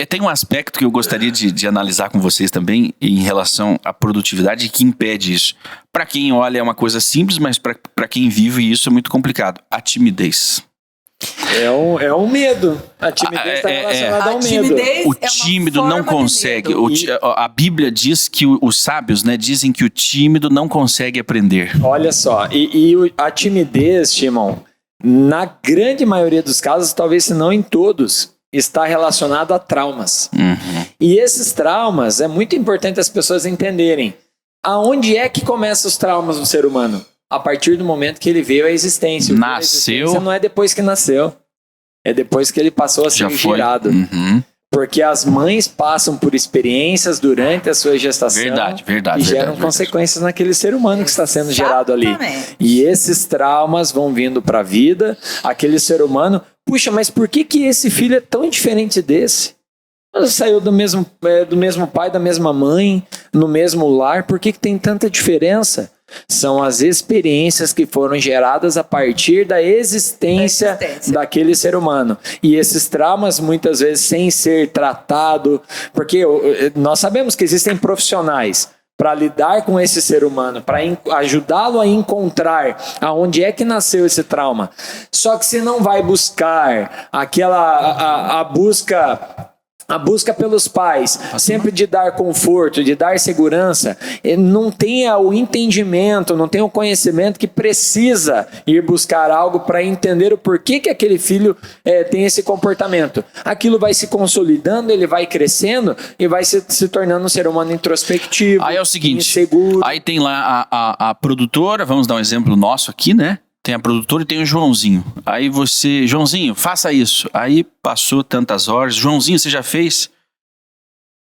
tem um aspecto que eu gostaria de analisar com vocês também em relação à produtividade que impede isso. Para quem olha é uma coisa simples, mas para quem vive isso é muito complicado. A timidez. É um medo. A timidez está relacionada ao medo. O tímido não consegue. A Bíblia diz que os sábios, né, dizem que o tímido não consegue aprender. Olha só, a timidez, Shimon, na grande maioria dos casos, talvez se não em todos, está relacionado a traumas. E esses traumas, é muito importante as pessoas entenderem aonde é que começam os traumas do ser humano. A partir do momento que ele veio à existência. Nasceu. A existência não é depois que nasceu. É depois que ele passou a ser gerado. Porque as mães passam por experiências durante a sua gestação. Verdade. E geram consequências naquele ser humano que está sendo gerado ali. E esses traumas vão vindo para a vida. Aquele ser humano... Puxa, mas por que esse filho é tão diferente desse? Ele saiu do mesmo pai, da mesma mãe, no mesmo lar. Por que tem tanta diferença? São as experiências que foram geradas a partir da existência daquele ser humano. E esses traumas, muitas vezes, sem ser tratado, porque nós sabemos que existem profissionais para lidar com esse ser humano, para ajudá-lo a encontrar aonde é que nasceu esse trauma. Só que se não vai buscar a busca pelos pais, sempre de dar conforto, de dar segurança, não tem o entendimento, não tem o conhecimento que precisa ir buscar algo para entender o porquê que aquele filho tem esse comportamento. Aquilo vai se consolidando, ele vai crescendo e vai se tornando um ser humano introspectivo, aí é o seguinte, inseguro. Aí tem lá a produtora, vamos dar um exemplo nosso aqui, né? Tem a produtora e tem o Joãozinho. Aí você... Joãozinho, faça isso. Aí passou tantas horas. Joãozinho, você já fez?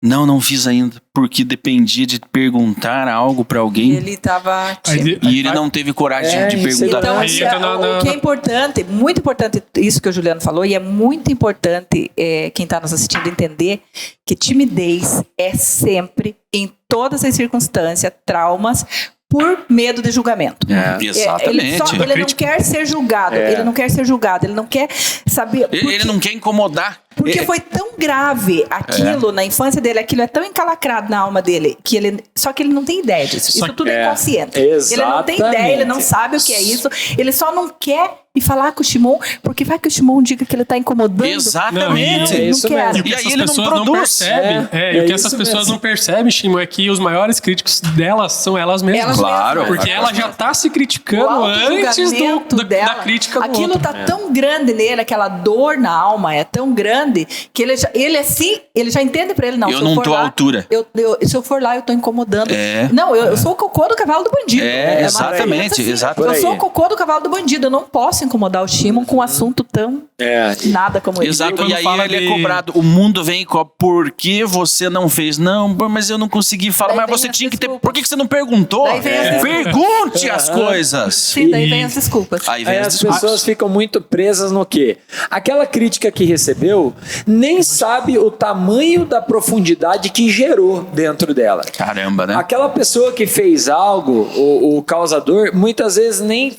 Não fiz ainda. Porque dependia de perguntar algo pra alguém. Ele estava... E ele não teve coragem de perguntar. Então, o que é importante, muito importante isso que o Juliano falou, e é muito importante quem está nos assistindo entender que timidez é sempre, em todas as circunstâncias, traumas por medo de julgamento. Exatamente. Ele não quer ser julgado. Ele não quer ser julgado. Ele não quer saber... Ele não quer incomodar. Porque foi tão grave aquilo na infância dele, aquilo é tão encalacrado na alma dele, só que ele não tem ideia disso. Isso tudo é inconsciente. Exatamente. Ele não tem ideia, ele não sabe o que é isso. Ele só não quer e falar com o Shimon, porque vai que o Shimon diga que ele tá incomodando. Exatamente. Não, é isso quero. mesmo. E aí essas ele não pessoas produz. percebem, o que essas isso pessoas mesmo. não percebem, Shimon, é que os maiores críticos delas são elas mesmas. Elas Claro. mesmas. Porque ela já tá se O criticando antes auto-julgamento da dela, crítica do aquilo outro. tá tão grande nele, aquela dor na alma é tão grande que ele já entende pra ele, não. Eu se não for tô à lá, altura. Se eu for lá, eu tô incomodando. É. Não, eu sou o cocô do cavalo do bandido. É, mais exatamente, ou menos assim. exatamente. Eu sou o cocô do cavalo do bandido. Eu não posso incomodar o Shimon com um assunto tão nada como esse. Exato, Quando e aí fala ele de- é cobrado. O mundo vem com por que você não fez? Não, mas eu não consegui falar. Daí Mas vem você as tinha que ter. desculpas. Por que você não perguntou? Daí vem as desculpas. Pergunte as coisas. Sim, daí vem as desculpas. Aí vem Aí as as desculpas. pessoas ficam muito presas no quê? Aquela crítica que recebeu nem sabe o tamanho da profundidade que gerou dentro dela. Caramba, né? Aquela pessoa que fez algo, o causador, muitas vezes nem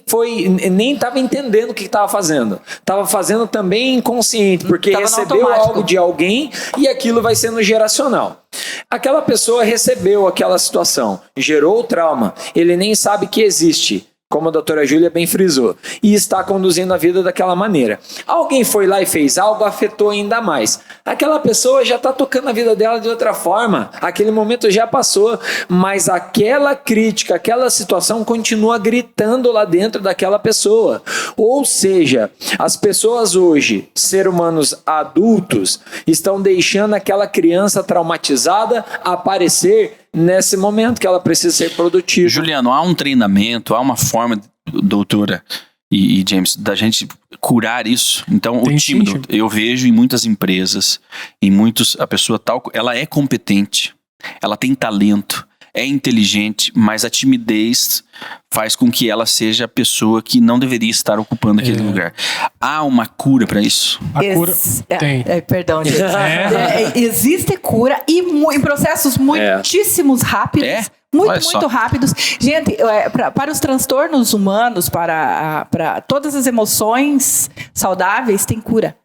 estava entendendo o que estava fazendo. Estava fazendo também inconsciente, porque Tava no recebeu automático. algo de alguém e aquilo vai sendo geracional. Aquela pessoa recebeu aquela situação, gerou o trauma, ele nem sabe que existe, como a doutora Júlia bem frisou, e está conduzindo a vida daquela maneira. Alguém foi lá e fez algo, afetou ainda mais. Aquela pessoa já está tocando a vida dela de outra forma, aquele momento já passou, mas aquela crítica, aquela situação continua gritando lá dentro daquela pessoa. Ou seja, as pessoas hoje, seres humanos adultos, estão deixando aquela criança traumatizada aparecer nesse momento que ela precisa ser produtiva. Juliano, há um treinamento, há uma forma, doutora e James, da gente curar isso. Então, Tem o tímido, sim. eu vejo em muitas empresas, a pessoa ela é competente, ela tem talento, é inteligente, mas a timidez faz com que ela seja a pessoa que não deveria estar ocupando aquele lugar. Há uma cura para isso? A cura tem. Perdão, gente. Existe cura e em processos muitíssimos rápidos. É? Olha só. Muito rápidos. Gente, para os transtornos humanos, para todas as emoções saudáveis, tem cura.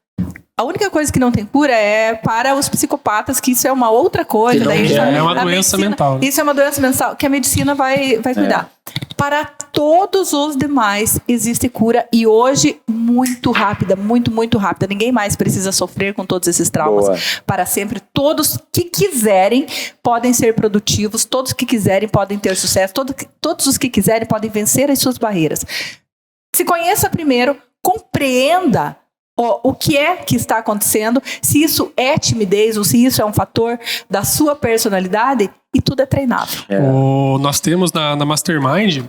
A única coisa que não tem cura é para os psicopatas, que isso é uma outra coisa. Daí é uma a doença medicina- mental. Isso é uma doença mental que a medicina vai cuidar. Para todos os demais existe cura e hoje muito rápida, muito rápida. Ninguém mais precisa sofrer com todos esses traumas Boa. para sempre. Todos que quiserem podem ser produtivos, todos que quiserem podem ter sucesso, todos os que quiserem podem vencer as suas barreiras. Se conheça primeiro, compreenda o que é que está acontecendo, se isso é timidez ou se isso é um fator da sua personalidade, e tudo é treinável. Nós temos na Mastermind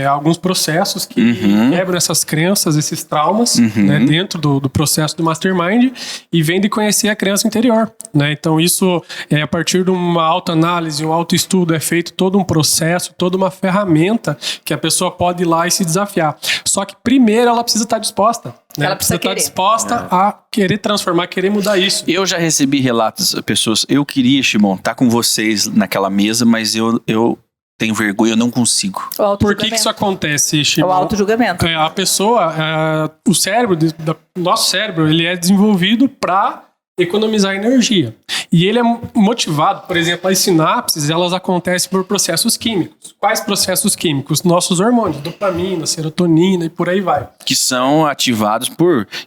alguns processos que quebram essas crenças, esses traumas, né, dentro do processo do Mastermind, e vem de conhecer a criança interior. Né? Então isso, a partir de uma autoanálise, um autoestudo, é feito todo um processo, toda uma ferramenta que a pessoa pode ir lá e se desafiar. Só que primeiro ela precisa estar disposta. Né? Ela precisa estar querer. disposta a querer transformar, querer mudar isso. Eu já recebi relatos, pessoas, eu queria, Shimon, estar com vocês naquela mesa, mas eu tenho vergonha, eu não consigo. Por que isso acontece, É Shimon? o auto-julgamento. A pessoa, o cérebro, nosso cérebro, ele é desenvolvido para economizar energia. E ele é motivado, por exemplo, as sinapses, elas acontecem por processos químicos. Quais processos químicos? Nossos hormônios, dopamina, serotonina e por aí vai. Que são ativados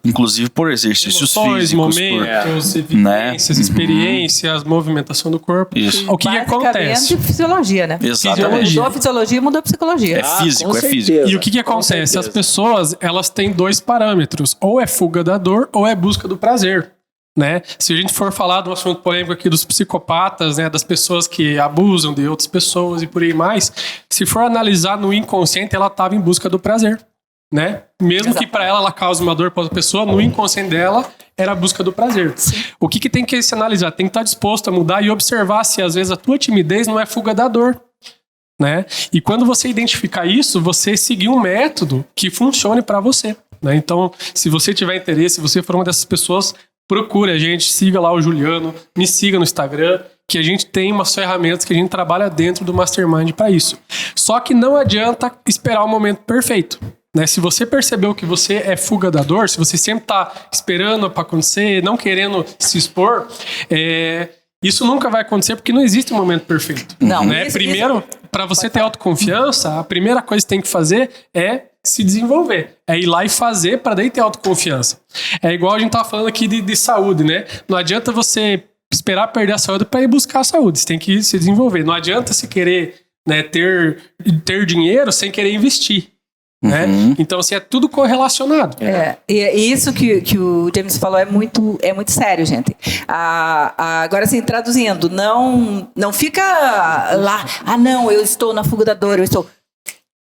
inclusive por exercícios Emoções, físicos. momentos, né? evidências, experiências, movimentação do corpo. Isso. O que acontece? Fisiologia, né? Exatamente. Mudou a fisiologia, mudou a psicologia. É físico, com é físico. certeza. E o que Com acontece? certeza. As pessoas, elas têm dois parâmetros. Ou é fuga da dor, ou é busca do prazer. Né? Se a gente for falar do assunto polêmico aqui dos psicopatas, né, das pessoas que abusam de outras pessoas e por aí mais, se for analisar no inconsciente, ela estava em busca do prazer. Né? Mesmo que para ela cause uma dor para outra pessoa, no inconsciente dela era a busca do prazer. O que tem que se analisar? Tem que estar disposto a mudar e observar se às vezes a tua timidez não é fuga da dor. Né? E quando você identificar isso, você seguir um método que funcione para você. Né? Então, se você tiver interesse, se você for uma dessas pessoas, procure a gente, siga lá o Juliano, me siga no Instagram, que a gente tem umas ferramentas que a gente trabalha dentro do Mastermind para isso. Só que não adianta esperar o momento perfeito. Né? Se você percebeu que você é fuga da dor, se você sempre está esperando para acontecer, não querendo se expor, isso nunca vai acontecer porque não existe um momento perfeito. Não, Né? isso- Primeiro, para você ter autoconfiança, a primeira coisa que tem que fazer é se desenvolver. É ir lá e fazer para daí ter autoconfiança. É igual a gente tava falando aqui de saúde, né? Não adianta você esperar perder a saúde para ir buscar a saúde. Você tem que se desenvolver. Não adianta se querer, né, ter dinheiro sem querer investir. Né? Então, assim, é tudo correlacionado. E isso que o James falou é muito sério, gente. Agora, assim, traduzindo, não fica lá, não, eu estou na fuga da dor,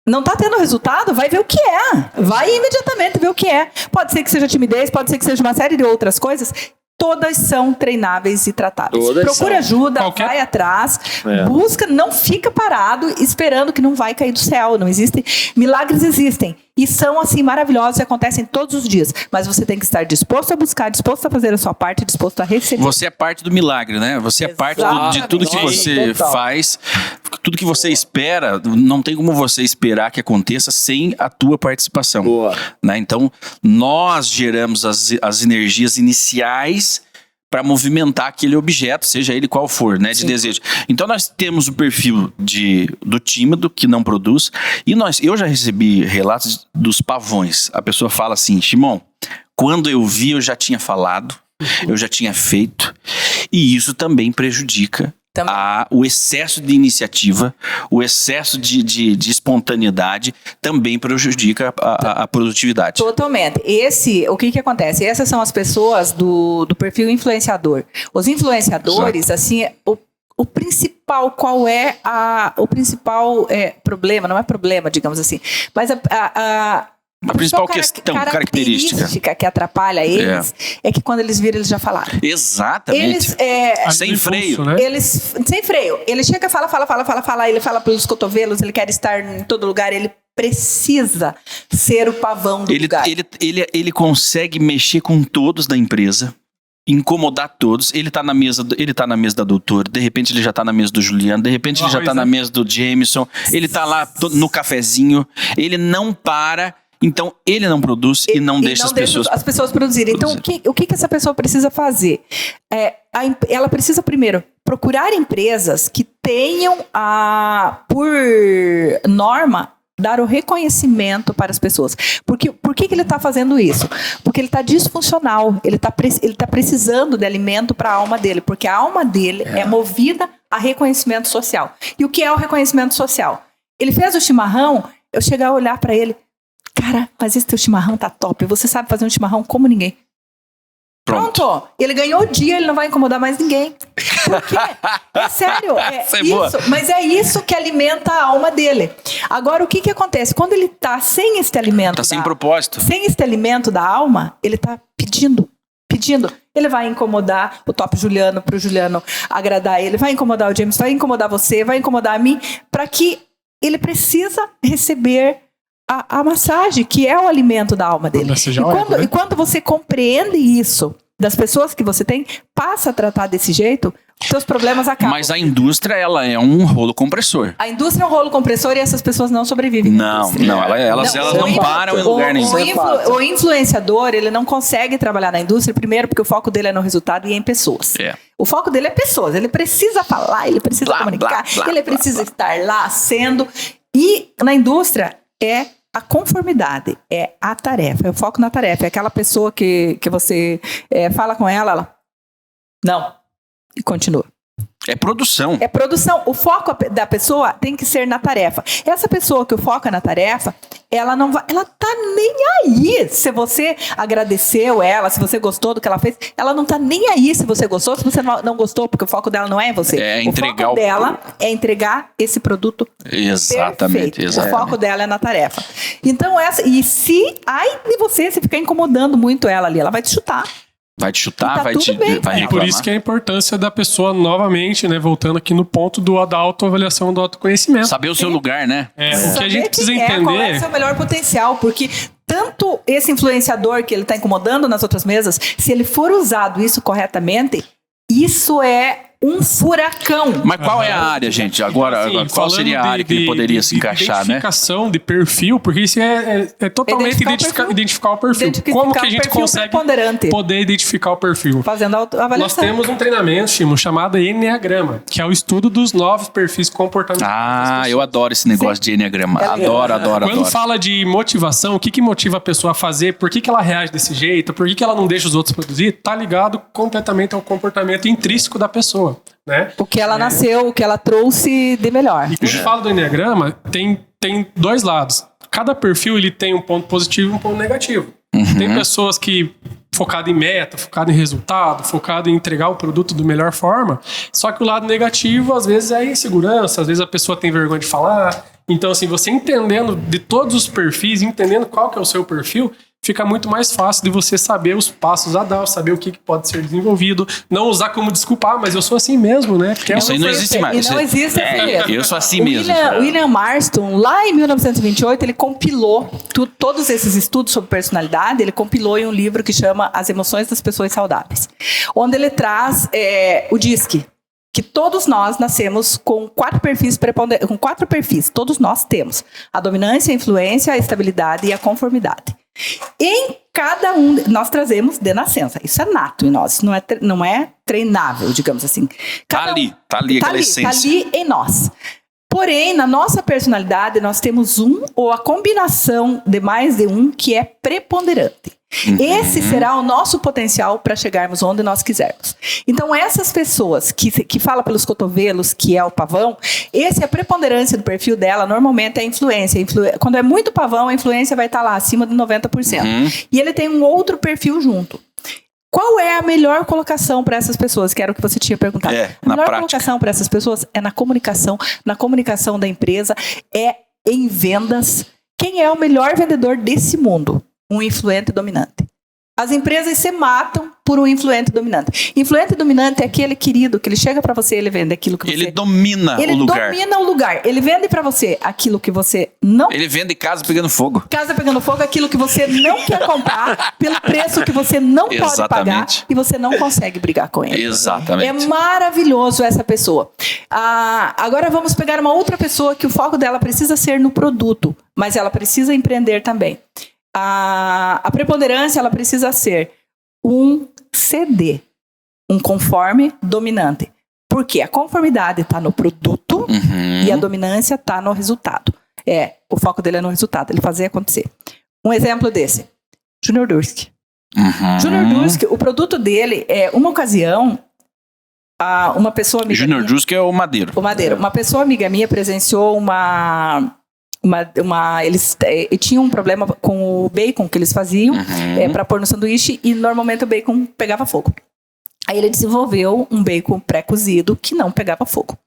não está tendo resultado, vai ver o que é. Vai imediatamente ver o que é. Pode ser que seja timidez, pode ser que seja uma série de outras coisas. Todas são treináveis e tratáveis. Procura ajuda, vai atrás, busca, não fica parado esperando que não vai cair do céu. Não existe. Milagres existem. E são, assim, maravilhosos e acontecem todos os dias. Mas você tem que estar disposto a buscar, disposto a fazer a sua parte, disposto a receber. Você é parte do milagre, né? Você é parte de tudo que você faz, tudo que você espera. Não tem como você esperar que aconteça sem a tua participação. Boa. Né? Então, nós geramos as energias iniciais para movimentar aquele objeto, seja ele qual for, né, de desejo. Então nós temos o perfil do tímido, que não produz, e eu já recebi relatos dos pavões. A pessoa fala assim: Shimon, quando eu vi, eu já tinha falado, eu já tinha feito, e isso também prejudica o excesso de iniciativa, o excesso de espontaneidade também prejudica a produtividade. Totalmente. O que acontece? Essas são as pessoas do perfil influenciador. Os influenciadores, assim, o principal, qual é o principal problema? Não é problema, digamos assim, mas a principal característica que atrapalha eles é que quando eles viram, eles já falaram. Exatamente. Sem freio. Né? Sem freio. Ele chega, fala, ele fala pelos cotovelos, ele quer estar em todo lugar, ele precisa ser o pavão do lugar. Ele consegue mexer com todos da empresa, incomodar todos. Ele tá na mesa da doutora, de repente ele já tá na mesa do Juliano, de repente ele já tá na mesa do Jameson, ele tá lá no cafezinho, ele não para. Então, ele não produz e não deixa as pessoas produzirem. Então, o que essa pessoa precisa fazer? Ela precisa, primeiro, procurar empresas que tenham, por norma, dar o reconhecimento para as pessoas. Por que ele está fazendo isso? Porque ele está disfuncional. Ele está precisando de alimento para a alma dele. Porque a alma dele é movida a reconhecimento social. E o que é o reconhecimento social? Ele fez o chimarrão, eu chegar a olhar para ele: cara, mas esse teu chimarrão tá top. Você sabe fazer um chimarrão como ninguém. Pronto. Ele ganhou o dia, ele não vai incomodar mais ninguém. Por quê? É sério. Mas é isso que alimenta a alma dele. Agora, o que acontece? Quando ele tá sem este alimento... Tá sem propósito. Sem este alimento da alma, ele tá pedindo. Ele vai incomodar o top Juliano, pro Juliano agradar ele. Vai incomodar o James, vai incomodar você, vai incomodar a mim. Para que ele precisa receber a massagem, que é o alimento da alma dele. E quando você compreende isso das pessoas que você tem, passa a tratar desse jeito, seus problemas acabam. Mas a indústria, ela é um rolo compressor. A indústria é um rolo compressor e essas pessoas não sobrevivem. Não, elas não param em lugar nenhum. O influenciador, ele não consegue trabalhar na indústria, primeiro porque o foco dele é no resultado e em pessoas. O foco dele é pessoas. Ele precisa falar, ele precisa comunicar, ele precisa estar lá sendo. E na indústria é a conformidade, é a tarefa, é o foco na tarefa. É aquela pessoa que você fala com ela, não, e continua. É produção. É produção. O foco da pessoa tem que ser na tarefa. Essa pessoa que o foca na tarefa, ela não vai, ela tá nem aí se você agradeceu ela, se você gostou do que ela fez, ela não tá nem aí se você gostou, se você não gostou, porque o foco dela não é em você. O foco dela é entregar esse produto exatamente. O foco dela é na tarefa. Então, e se você ficar incomodando muito ela ali, ela vai te chutar. Vai te chutar, vai reclamar. Por isso que é a importância da pessoa, novamente, né, voltando aqui no ponto da autoavaliação, do autoconhecimento. Saber o seu lugar, né? O que a gente precisa entender... Qual é o seu melhor potencial, porque tanto esse influenciador que ele está incomodando nas outras mesas, se ele for usado isso corretamente, isso é um furacão. Mas qual é a área, gente? Agora, Assim, qual seria a área que ele poderia se encaixar, né? Identificação de perfil, porque isso é totalmente identificar o perfil. Como que a gente consegue poder identificar o perfil? Fazendo a avaliação. Nós temos um treinamento, chamado Enneagrama, que é o estudo dos 9 perfis comportamentais. Eu adoro esse negócio de Enneagrama. Adoro. Quando fala de motivação, o que motiva a pessoa a fazer, por que ela reage desse jeito, por que ela não deixa os outros produzir, tá ligado completamente ao comportamento intrínseco da pessoa, né? O que ela nasceu, o que ela trouxe de melhor. E quando fala do Enneagrama, tem 2 lados. Cada perfil ele tem um ponto positivo e um ponto negativo. Tem pessoas que focado em meta, focado em resultado, focado em entregar o produto da melhor forma, só que o lado negativo às vezes é a insegurança, às vezes a pessoa tem vergonha de falar. Então assim, você entendendo de todos os perfis, entendendo qual que é o seu perfil, fica muito mais fácil de você saber os passos a dar, saber o que pode ser desenvolvido, não usar como desculpa, mas eu sou assim mesmo, né? Porque isso aí não existe mais. E não existe assim mesmo. Eu sou assim mesmo. William Marston, lá em 1928, ele compilou todos esses estudos sobre personalidade, ele compilou em um livro que chama As Emoções das Pessoas Saudáveis, onde ele traz o DISC, que todos nós nascemos com 4 perfis com 4 perfis, todos nós temos a dominância, a influência, a estabilidade e a conformidade. Em cada um, nós trazemos de nascença. Isso é nato em nós, não é treinável, digamos assim. Tá ali aquela essência. Tá ali em nós. Porém, na nossa personalidade, nós temos ou a combinação de mais de um que é preponderante. Esse será o nosso potencial para chegarmos onde nós quisermos. Então, essas pessoas que falam pelos cotovelos, que é o pavão, essa é a preponderância do perfil dela, normalmente é a influência. Quando é muito pavão, a influência vai estar lá acima de 90%. E ele tem um outro perfil junto. Qual é a melhor colocação para essas pessoas? Que era o que você tinha perguntado. A melhor colocação para essas pessoas é na comunicação da empresa, é em vendas. Quem é o melhor vendedor desse mundo? Um influente dominante. As empresas se matam por um influente dominante. Influente dominante é aquele querido que ele chega para você, ele vende aquilo que você... Ele domina o lugar. Ele domina o lugar. Ele vende para você aquilo que você não... Ele vende casa pegando fogo. Casa pegando fogo, aquilo que você não quer comprar, pelo preço que você não pode pagar e você não consegue brigar com ele. Exatamente. É maravilhoso essa pessoa. Agora vamos pegar uma outra pessoa que o foco dela precisa ser no produto, mas ela precisa empreender também. A preponderância, ela precisa ser um CD, um conforme dominante. Porque a conformidade está no produto e a dominância está no resultado. O foco dele é no resultado, ele fazer acontecer. Um exemplo desse, Junior Dursk. Junior Dursk, o produto dele é, uma ocasião, uma pessoa amiga Junior Dursk é o Madeiro. O Madeiro. Uma pessoa amiga minha presenciou eles tinham um problema com o bacon que eles faziam para pôr no sanduíche e normalmente o bacon pegava fogo. Aí ele desenvolveu um bacon pré-cozido que não pegava fogo.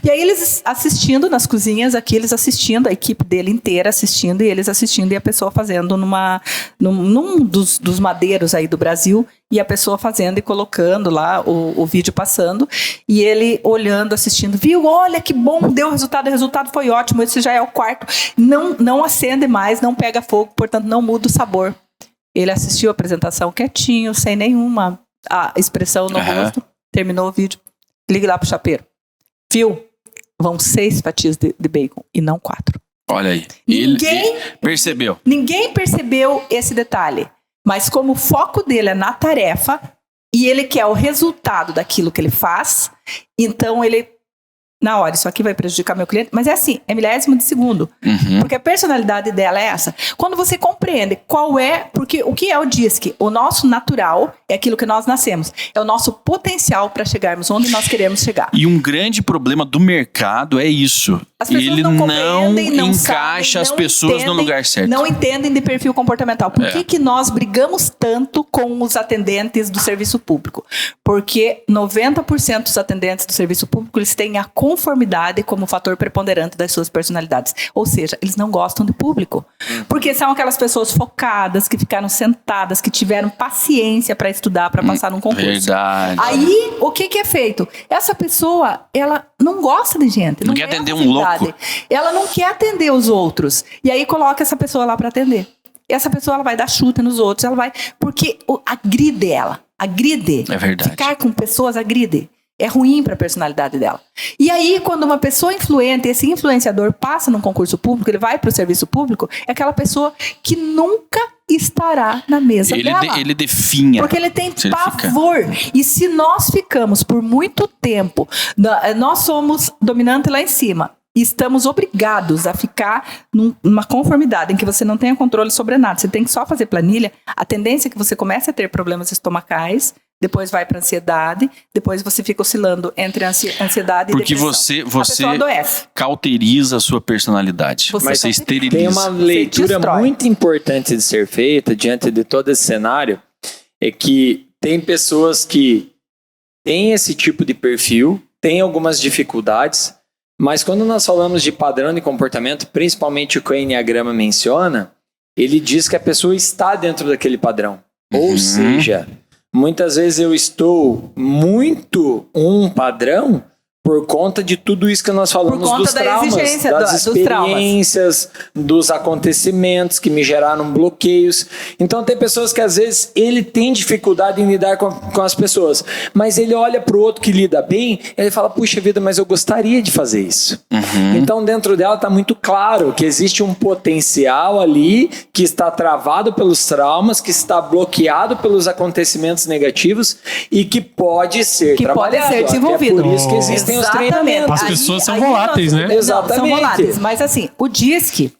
E aí eles assistindo nas cozinhas, aqui eles assistindo, a equipe dele inteira assistindo e eles assistindo e a pessoa fazendo num dos madeiros aí do Brasil e a pessoa fazendo e colocando lá o vídeo passando e ele olhando, assistindo, viu? Olha que bom, deu o resultado foi ótimo, esse já é o quarto. Não acende mais, não pega fogo, portanto não muda o sabor. Ele assistiu a apresentação quietinho, sem nenhuma expressão no rosto, terminou o vídeo, liga lá pro chapeiro. Viu? Vão 6 fatias de bacon e não 4. Olha aí. Ninguém percebeu. Ninguém percebeu esse detalhe. Mas como o foco dele é na tarefa e ele quer o resultado daquilo que ele faz, então ele... Na hora, isso aqui vai prejudicar meu cliente, mas é assim, é milésimo de segundo. Porque a personalidade dela é essa. Quando você compreende porque o que é o DISC? O nosso natural é aquilo que nós nascemos. É o nosso potencial para chegarmos onde nós queremos chegar. E um grande problema do mercado é isso. Ele não encaixa as pessoas no lugar certo. Não entendem de perfil comportamental. Por que nós brigamos tanto com os atendentes do serviço público? Porque 90% dos atendentes do serviço público, eles têm a conformidade como fator preponderante das suas personalidades. Ou seja, eles não gostam de público. Porque são aquelas pessoas focadas, que ficaram sentadas, que tiveram paciência para estudar, para passar num concurso. Verdade. Aí, o que é feito? Essa pessoa, ela não gosta de gente. Não quer atender um louco. Ela não quer atender os outros. E aí coloca essa pessoa lá para atender. E essa pessoa, ela vai dar chute nos outros. Ela vai... Porque agride ela. Agride. É verdade. Ficar com pessoas agride. É ruim para a personalidade dela. E aí, quando uma pessoa influente, esse influenciador passa num concurso público, ele vai para o serviço público, é aquela pessoa que nunca estará na mesa dela. Ele definha. Porque ele tem pavor. E se nós ficamos por muito tempo, nós somos dominantes lá em cima, e estamos obrigados a ficar numa conformidade em que você não tenha controle sobre nada, você tem que só fazer planilha, a tendência é que você comece a ter problemas estomacais, depois vai para ansiedade, depois você fica oscilando entre ansiedade e depressão. Porque você adoece. cauteriza a sua personalidade. Você esteriliza. Tem uma leitura muito importante de ser feita diante de todo esse cenário, é que tem pessoas que têm esse tipo de perfil, têm algumas dificuldades, mas quando nós falamos de padrão de comportamento, principalmente o que o Enneagrama menciona, ele diz que a pessoa está dentro daquele padrão. Ou seja, muitas vezes eu estou muito um padrão por conta de tudo isso que nós falamos dos traumas, das experiências, dos acontecimentos que me geraram bloqueios. Então tem pessoas que às vezes ele tem dificuldade em lidar com as pessoas, mas ele olha para o outro que lida bem, ele fala, puxa vida, mas eu gostaria de fazer isso. Então dentro dela está muito claro que existe um potencial ali que está travado pelos traumas, que está bloqueado pelos acontecimentos negativos e que pode ser trabalhado. Pode ser desenvolvido. É por isso que existem os treinamentos. As pessoas são voláteis, né? Exatamente. São voláteis, mas assim, o DISC,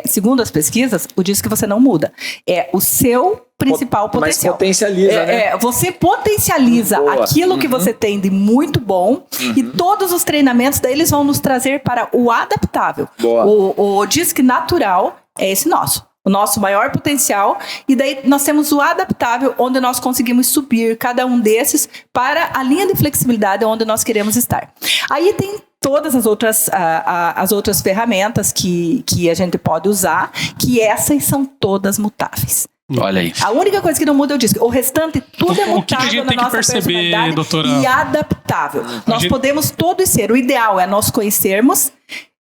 segundo as pesquisas, o DISC você não muda. É o seu principal potencial. Mas potencializa, né? Você potencializa aquilo que você tem de muito bom e todos os treinamentos daí eles vão nos trazer para o adaptável. O DISC natural é esse nosso. O nosso maior potencial, e daí nós temos o adaptável, onde nós conseguimos subir cada um desses para a linha de flexibilidade onde nós queremos estar. Aí tem todas as outras ferramentas que a gente pode usar, que essas são todas mutáveis. Olha aí. A única coisa que não muda é o DISC. O restante, tudo é mutável. O que a gente tem que perceber, doutora? E adaptável. Nós podemos todos ser. O ideal é nós conhecermos,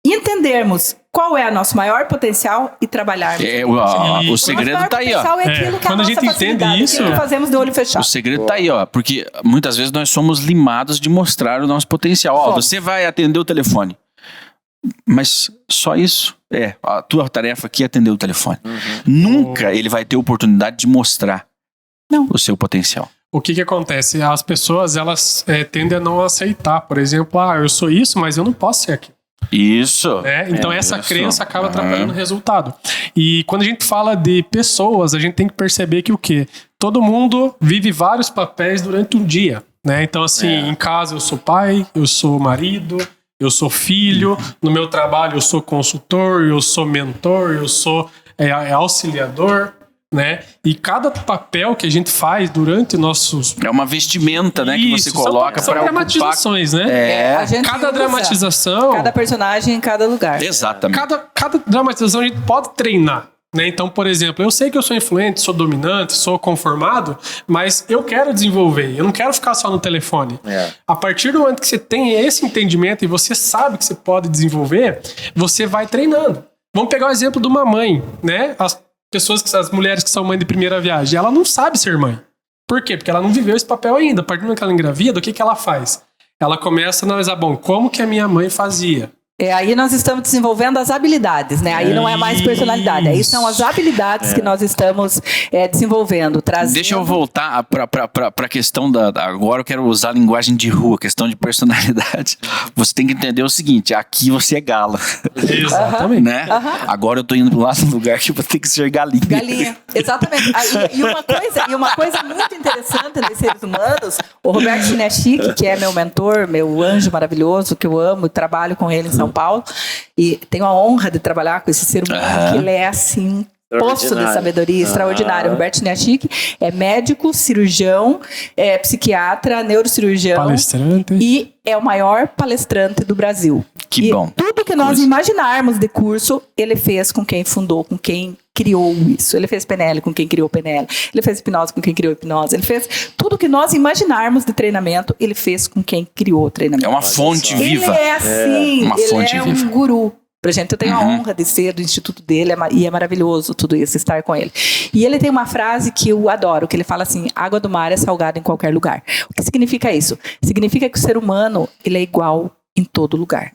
entendermos qual é o nosso maior potencial e trabalharmos. O segredo tá aí, ó. É aquilo que quando a gente entende isso, aquilo que fazemos de olho fechado. O segredo tá aí, ó. Porque muitas vezes nós somos limados de mostrar o nosso potencial. Ó, você vai atender o telefone. Mas só isso. A tua tarefa aqui é atender o telefone. Nunca ele vai ter oportunidade de mostrar o seu potencial. O que acontece? As pessoas, elas tendem a não aceitar. Por exemplo, eu sou isso, mas eu não posso ser aquilo. Isso. Então essa crença acaba atrapalhando o resultado. E quando a gente fala de pessoas, a gente tem que perceber que o quê? Todo mundo vive vários papéis durante um dia, né? Então assim, em casa eu sou pai, eu sou marido, eu sou filho, no meu trabalho eu sou consultor, eu sou mentor, eu sou auxiliador, né? E cada papel que a gente faz durante nossos... É uma vestimenta, né? Que você coloca para ocupar... São dramatizações, né? A gente cada usa dramatização... cada personagem em cada lugar. Exatamente. Cada dramatização a gente pode treinar, né? Então, por exemplo, eu sei que eu sou influente, sou dominante, sou conformado, mas eu quero desenvolver, eu não quero ficar só no telefone. A partir do momento que você tem esse entendimento e você sabe que você pode desenvolver, você vai treinando. Vamos pegar o exemplo de uma mãe, né? As mulheres que são mãe de primeira viagem, ela não sabe ser mãe. Por quê? Porque ela não viveu esse papel ainda. A partir do momento que ela engravida, o que ela faz? Ela começa a analisar, como que a minha mãe fazia? Aí nós estamos desenvolvendo as habilidades, né? Aí não é mais personalidade, aí são as habilidades que nós estamos desenvolvendo, trazendo... Deixa eu voltar para a questão agora eu quero usar a linguagem de rua, questão de personalidade. Você tem que entender o seguinte, aqui você é gala. Exatamente. Né? Agora eu tô indo lá no lugar que eu vou ter que ser galinha. Galinha, exatamente. E uma coisa muito interessante nos seres humanos, o Roberto Chiniachik, que é meu mentor, meu anjo maravilhoso, que eu amo e trabalho com ele em São Paulo, e tenho a honra de trabalhar com esse ser humano que ele é assim, poço de sabedoria extraordinário. Roberto Chiniachik é médico, cirurgião, psiquiatra, neurocirurgião, palestrante, e é o maior palestrante do Brasil. Que bom. Tudo que nós imaginarmos de curso, ele fez com quem fundou, com quem criou isso. Ele fez PNL com quem criou PNL. Ele fez hipnose com quem criou hipnose. Ele fez tudo que nós imaginarmos de treinamento, ele fez com quem criou o treinamento. É uma fonte viva. Ele é assim, uma fonte viva. Um guru. pra gente. Eu tenho a honra de ser do instituto dele e é maravilhoso tudo isso, estar com ele. E ele tem uma frase que eu adoro, que ele fala assim: água do mar é salgada em qualquer lugar. O que significa isso? Significa que o ser humano, ele é igual em todo lugar.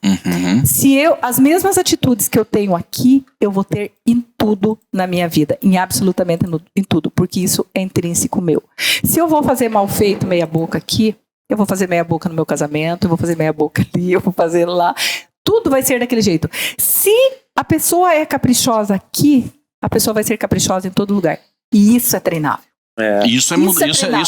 As mesmas atitudes que eu tenho aqui, eu vou ter em tudo na minha vida, em absolutamente em tudo, porque isso é intrínseco meu. Se eu vou fazer mal feito, meia boca aqui, eu vou fazer meia boca no meu casamento, eu vou fazer meia boca ali, eu vou fazer lá. Tudo vai ser daquele jeito. Se a pessoa é caprichosa aqui, a pessoa vai ser caprichosa em todo lugar. E isso é treinável. Isso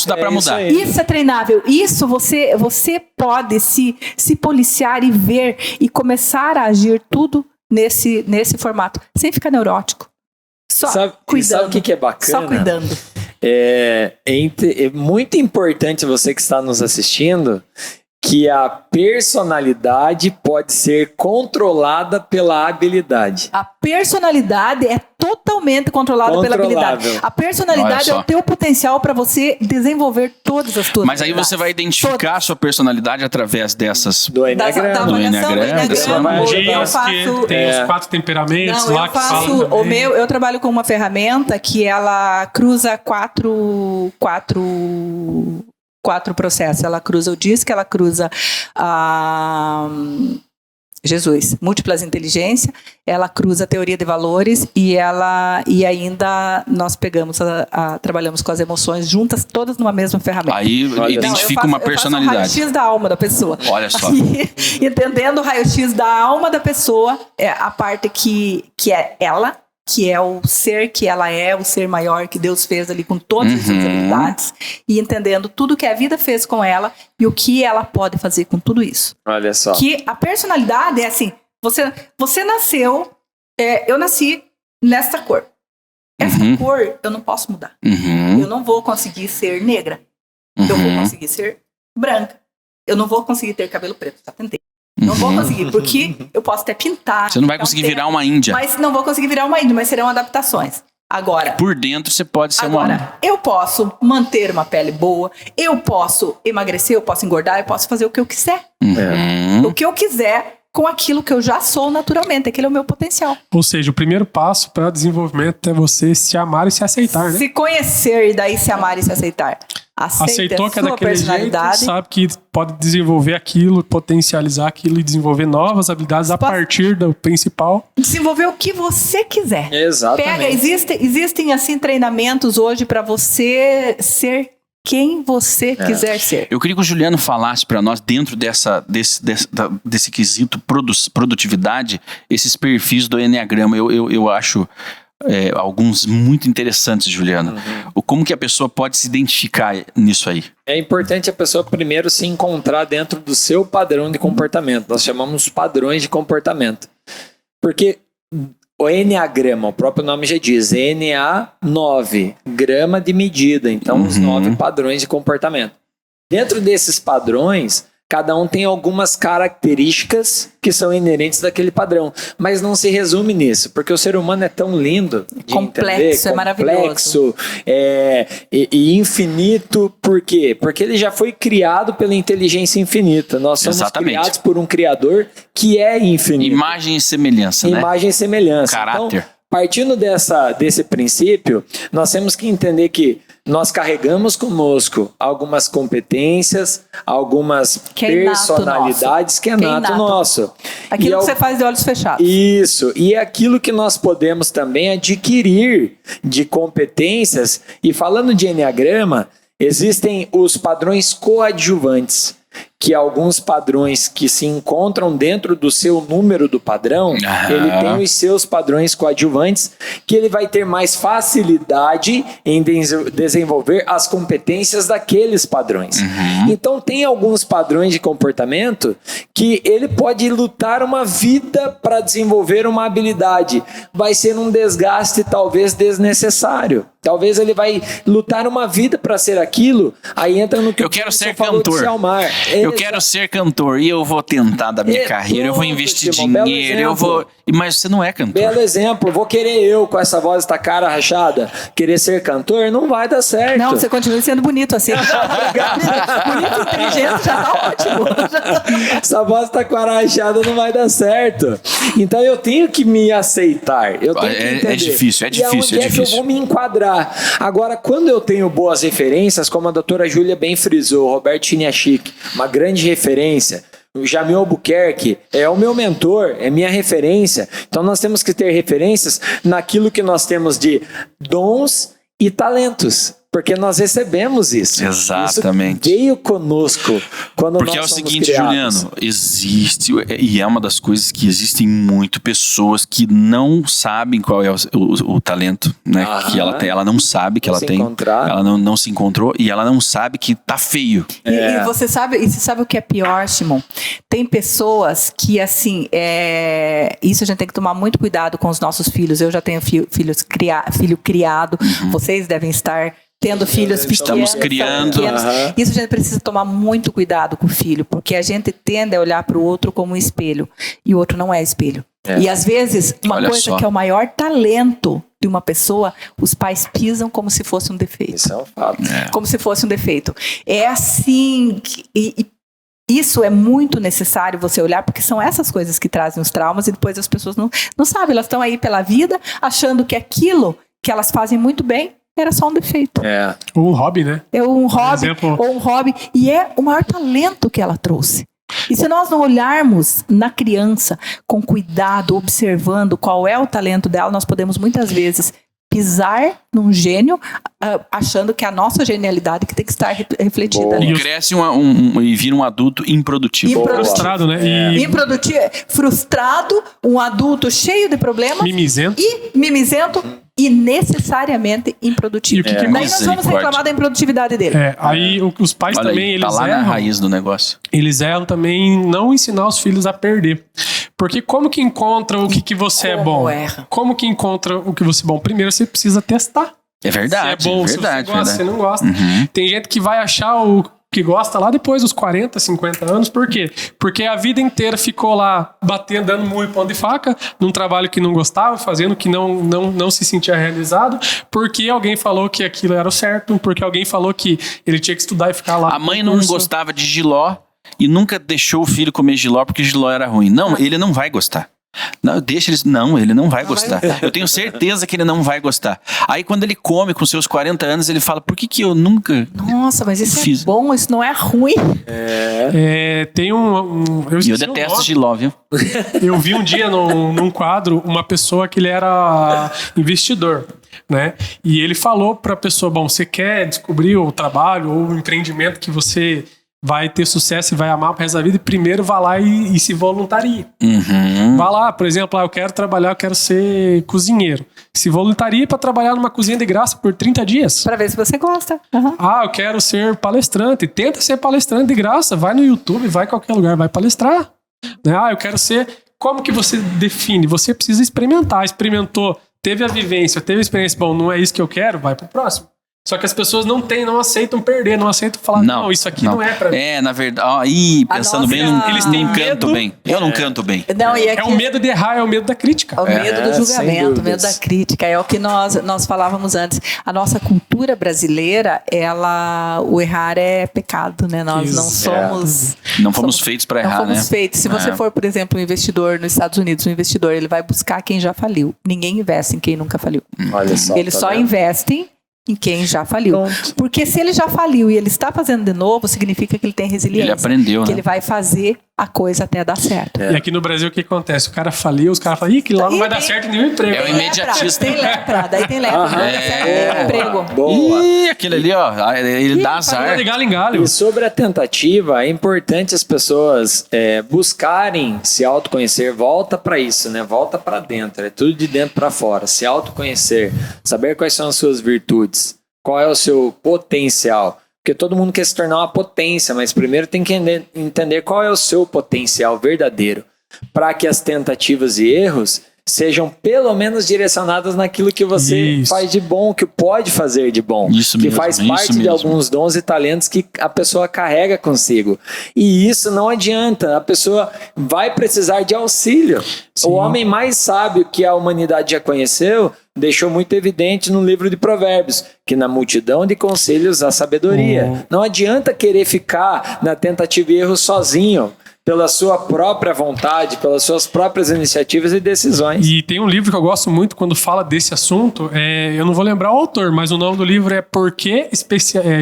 dá pra mudar. Isso é treinável. Isso você pode se policiar e ver e começar a agir tudo nesse formato, sem ficar neurótico. Só cuidando. Sabe o que é bacana? Só cuidando. É muito importante você que está nos assistindo que a personalidade pode ser controlada pela habilidade. A personalidade é totalmente controlada pela habilidade. A personalidade é o teu potencial para você desenvolver todas as tuas Mas aí você vai identificar a sua personalidade através dessas... Do Enneagrama. Do Enneagrama. Tem os 4 temperamentos lá que falam. Eu trabalho com uma ferramenta que ela cruza quatro processos. Ela cruza o DISC, ela cruza múltiplas inteligência, ela cruza a teoria de valores e ainda nós trabalhamos com as emoções juntas, todas numa mesma ferramenta. Aí identifica uma personalidade. Eu faço o raio-x da alma da pessoa. Olha só. Entendendo o raio-x da alma da pessoa, é a parte que é ela, que é o ser que ela é, o ser maior que Deus fez ali com todas as suas habilidades, e entendendo tudo que a vida fez com ela e o que ela pode fazer com tudo isso. Olha só. Que a personalidade é assim, você nasceu, eu nasci nesta cor. Essa cor eu não posso mudar. Eu não vou conseguir ser negra. Eu vou conseguir ser branca. Eu não vou conseguir ter cabelo preto, já tentei. Não vou conseguir, porque eu posso até pintar. Você não vai conseguir virar uma índia. Mas não vou conseguir virar uma índia, mas serão adaptações. Agora, por dentro você pode ser uma... eu posso manter uma pele boa, eu posso emagrecer, eu posso engordar, eu posso fazer o que eu quiser. O que eu quiser com aquilo que eu já sou naturalmente. Aquele é o meu potencial. Ou seja, o primeiro passo para desenvolvimento é você se amar e se aceitar, né? Se conhecer e daí se amar e se aceitar. Aceitou que é daquele jeito, sabe que pode desenvolver aquilo, potencializar aquilo e desenvolver novas habilidades a partir do principal. Desenvolver o que você quiser. Exatamente. Existem assim treinamentos hoje para você ser quem você quiser ser. Eu queria que o Juliano falasse para nós, dentro desse quesito produtividade, esses perfis do Enneagrama. Eu acho alguns muito interessantes, Juliano. Como que a pessoa pode se identificar nisso aí? É importante a pessoa primeiro se encontrar dentro do seu padrão de comportamento. Nós chamamos padrões de comportamento. Porque o Enneagrama, o próprio nome já diz, NA 9, grama de medida. Então, os 9 padrões de comportamento. Dentro desses padrões, cada um tem algumas características que são inerentes daquele padrão. Mas não se resume nisso, porque o ser humano é tão lindo de complexo, entender, maravilhoso. E infinito. Por quê? Porque ele já foi criado pela inteligência infinita. Nós somos criados por um criador que é infinito. Imagem e semelhança, né? Imagem e semelhança. Caráter. Então, partindo desse princípio, nós temos que entender que nós carregamos conosco algumas competências, algumas personalidades que é nato nosso. Aquilo que você faz de olhos fechados. Isso. E é aquilo que nós podemos também adquirir de competências. E falando de Enneagrama, existem os padrões coadjuvantes, que alguns padrões que se encontram dentro do seu número do padrão, ele tem os seus padrões coadjuvantes, que ele vai ter mais facilidade em desenvolver as competências daqueles padrões. Então tem alguns padrões de comportamento que ele pode lutar uma vida para desenvolver uma habilidade. Vai ser um desgaste talvez desnecessário. Talvez ele vai lutar uma vida para ser aquilo, aí entra no que eu quero ser cantor. Eu quero ser cantor e eu vou tentar da minha carreira, eu vou investir dinheiro, eu vou... Mas você não é cantor. Belo exemplo, vou querer eu com essa voz, essa cara rachada, querer ser cantor, não vai dar certo. Não, você continua sendo bonito assim. Bonito e inteligente, já tá ótimo. Essa voz tá com a rachada, não vai dar certo. Então eu tenho que me aceitar. Eu tenho que entender. É difícil, é difícil, e aonde é que eu vou me enquadrar? Agora, quando eu tenho boas referências, como a doutora Júlia bem frisou, Roberto Chiniachik, uma grande referência, o Jamil Albuquerque é o meu mentor, é minha referência. Então nós temos que ter referências naquilo que nós temos de dons e talentos. Porque nós recebemos isso. Exatamente. Isso veio conosco quando Porque nós é o somos seguinte, criados. Juliano, existe, e é uma das coisas que existem muito pessoas que não sabem qual é o talento, né? Que ela tem, ela não sabe que ela tem. Ela não se encontrou e ela não sabe que tá feio. E você sabe o que é pior, Simon? Tem pessoas que, assim, isso a gente tem que tomar muito cuidado com os nossos filhos. Eu já tenho filho criado, vocês devem estar tendo filhos pequenos. Estamos criando. Isso a gente precisa tomar muito cuidado com o filho, porque a gente tende a olhar para o outro como um espelho, e o outro não é espelho. E às vezes, uma coisa que é o maior talento de uma pessoa, os pais pisam como se fosse um defeito. Isso é um fato. Como se fosse um defeito. É assim, isso é muito necessário você olhar, porque são essas coisas que trazem os traumas e depois as pessoas não sabem, elas estão aí pela vida achando que aquilo que elas fazem muito bem era só um defeito. Ou um hobby, né? É um hobby. E é o maior talento que ela trouxe. E se nós não olharmos na criança com cuidado, observando qual é o talento dela, nós podemos muitas vezes pisar num gênio, achando que é a nossa genialidade que tem que estar refletida. E cresce e vira um adulto improdutivo. Frustrado, né? Improdutivo, frustrado, um adulto cheio de problemas. Mimizento. E necessariamente improdutivo. E o que Daí nós vamos reclamar da improdutividade dele. Aí os pais Olha também, aí, eles tá lá erram. na raiz do negócio. Eles erram também em não ensinar os filhos a perder. Porque como que encontra o que você é bom? Como que encontra o que você é bom? Primeiro você precisa testar. É verdade, se é bom, se você gosta, se você não gosta. Tem gente que vai achar o que gosta lá depois dos 40, 50 anos. Por quê? Porque a vida inteira ficou lá batendo, dando murro e pão de faca, num trabalho que não gostava, fazendo que não se sentia realizado, porque alguém falou que aquilo era o certo, porque alguém falou que ele tinha que estudar e ficar lá. A mãe não gostava de jiló e nunca deixou o filho comer jiló porque jiló era ruim. Não, ele não vai gostar. Não, deixa eles. Não, ele não vai gostar. Eu tenho certeza que ele não vai gostar. Aí quando ele come com seus 40 anos, ele fala: por que eu nunca. Nossa, mas isso é bom, isso não é ruim. Tem eu detesto jiló, viu? Eu vi um dia num quadro uma pessoa que ele era investidor, né? E ele falou pra pessoa: bom, você quer descobrir o trabalho ou o empreendimento que você vai ter sucesso e vai amar pro resto da vida, e primeiro vá lá e se voluntarie. Vá lá, por exemplo, eu quero trabalhar, eu quero ser cozinheiro. Se voluntarie para trabalhar numa cozinha de graça por 30 dias. Para ver se você gosta. Eu quero ser palestrante. Tenta ser palestrante de graça. Vai no YouTube, vai em qualquer lugar, vai palestrar. Né? Eu quero ser... Como que você define? Você precisa experimentar. Experimentou, teve a vivência, teve a experiência. Bom, não é isso que eu quero, vai pro próximo. Só que as pessoas não aceitam perder, não aceitam falar, não, isso aqui não é pra mim. Na verdade, pensando bem, eles têm canto bem. Eu não canto bem. Não, é o medo de errar, é o medo da crítica. O medo do julgamento, o medo da crítica. É o que nós falávamos antes. A nossa cultura brasileira, o errar é pecado, né? Nós não somos... Não fomos feitos para errar, né? Não fomos feitos. Se você for, por exemplo, um investidor nos Estados Unidos, um investidor, ele vai buscar quem já faliu. Ninguém investe em quem nunca faliu. Olha só, eles só investem em quem já faliu. Pronto. Porque se ele já faliu e ele está fazendo de novo, significa que ele tem resiliência. Ele aprendeu, que né? ele vai fazer a coisa até dar certo. E aqui no Brasil o que acontece? O cara faliu, os caras falam, que lá não vai dar certo em nenhum emprego. É o imediatista. Tem lepra, daí tem lepra. Não dá certo em nenhum emprego. Boa. Aquele ali, ele dá azar. De galho em galho. E sobre a tentativa, é importante as pessoas buscarem se autoconhecer. Volta para isso, né? Volta para dentro. É tudo de dentro para fora. Se autoconhecer. Saber quais são as suas virtudes. Qual é o seu potencial. Porque todo mundo quer se tornar uma potência, mas primeiro tem que entender qual é o seu potencial verdadeiro. Para que as tentativas e erros sejam pelo menos direcionadas naquilo que você faz de bom, que pode fazer de bom. Isso que mesmo, faz isso parte de mesmo. alguns dons e talentos que a pessoa carrega consigo. E isso não adianta, a pessoa vai precisar de auxílio. Sim. O homem mais sábio que a humanidade já conheceu deixou muito evidente no livro de Provérbios, que na multidão de conselhos há sabedoria. Não adianta querer ficar na tentativa e erro sozinho, pela sua própria vontade, pelas suas próprias iniciativas e decisões. E tem um livro que eu gosto muito quando fala desse assunto, eu não vou lembrar o autor, mas o nome do livro é Por que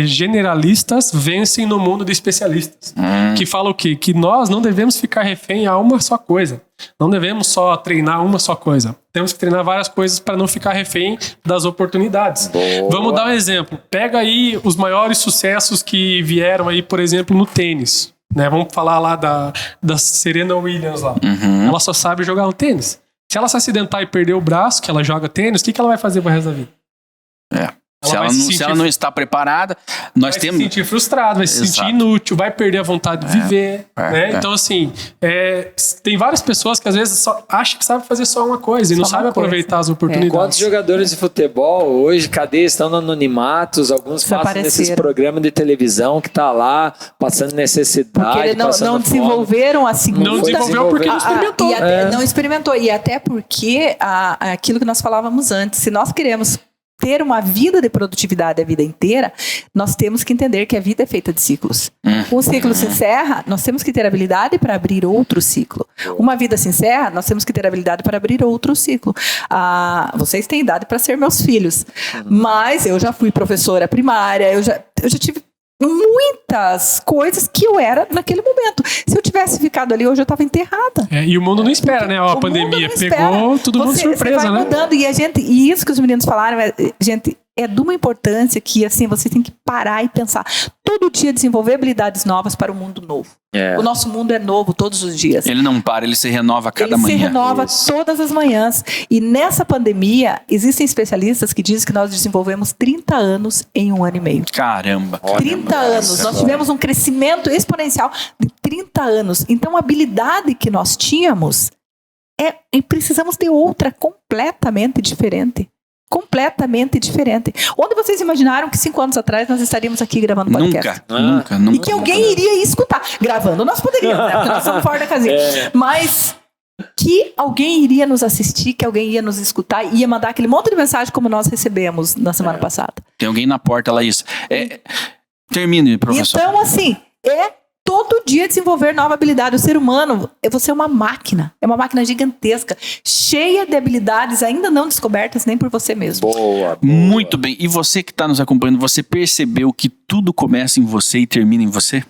Generalistas Vencem no Mundo de Especialistas. Que fala o quê? Que nós não devemos ficar refém a uma só coisa. Não devemos só treinar uma só coisa. Temos que treinar várias coisas para não ficar refém das oportunidades. Boa. Vamos dar um exemplo. Pega aí os maiores sucessos que vieram aí, por exemplo, no tênis. Né? Vamos falar lá da Serena Williams lá. Ela só sabe jogar no tênis. Se ela se acidentar e perder o braço, que ela joga tênis, o que ela vai fazer pro resto da vida? Se ela não está preparada, nós vai temos... se sentir frustrado, vai se sentir inútil, vai perder a vontade de viver. Né? Então, assim, tem várias pessoas que às vezes só acham que sabem fazer só uma coisa e não sabem aproveitar as oportunidades. Quantos jogadores de futebol hoje, cadê? Estão no anonimatos, alguns passam nesses programas de televisão que tá lá, passando necessidade, porque não desenvolveram a segunda. Não desenvolveu porque não experimentou. Não experimentou. E até porque aquilo que nós falávamos antes, se nós queremos ter uma vida de produtividade a vida inteira, nós temos que entender que a vida é feita de ciclos. Um ciclo se encerra, nós temos que ter habilidade para abrir outro ciclo. Uma vida se encerra, nós temos que ter habilidade para abrir outro ciclo. Vocês têm idade para ser meus filhos, mas eu já fui professora primária, eu já tive muitas coisas que eu era naquele momento. Se eu tivesse ficado ali hoje, eu estava enterrada. E o mundo não espera, né? A pandemia pegou todo mundo de surpresa, você vai mudando, e isso que os meninos falaram, gente, é de uma importância que, assim, você tem que parar e pensar. Todo dia desenvolver habilidades novas para o mundo novo. O nosso mundo é novo todos os dias. Ele não para, ele se renova a cada manhã. Ele se renova todas as manhãs. E nessa pandemia, existem especialistas que dizem que nós desenvolvemos 30 anos em 1 ano e meio. Caramba. 30 anos. Nós tivemos um crescimento exponencial de 30 anos. Então, a habilidade que nós tínhamos, e precisamos ter outra completamente diferente. Completamente diferente. Onde vocês imaginaram que 5 anos atrás nós estaríamos aqui gravando podcast? Nunca. E que alguém iria escutar. Gravando nós poderíamos, né? Porque nós estamos fora da casinha. Mas que alguém iria nos assistir, que alguém ia nos escutar e ia mandar aquele monte de mensagem como nós recebemos na semana passada. Tem alguém na porta, Laís. Termine, professor. Então, assim, todo dia desenvolver nova habilidade. O ser humano, você é uma máquina. É uma máquina gigantesca, cheia de habilidades ainda não descobertas nem por você mesmo. Boa. Muito bem. E você que está nos acompanhando, você percebeu que tudo começa em você e termina em você?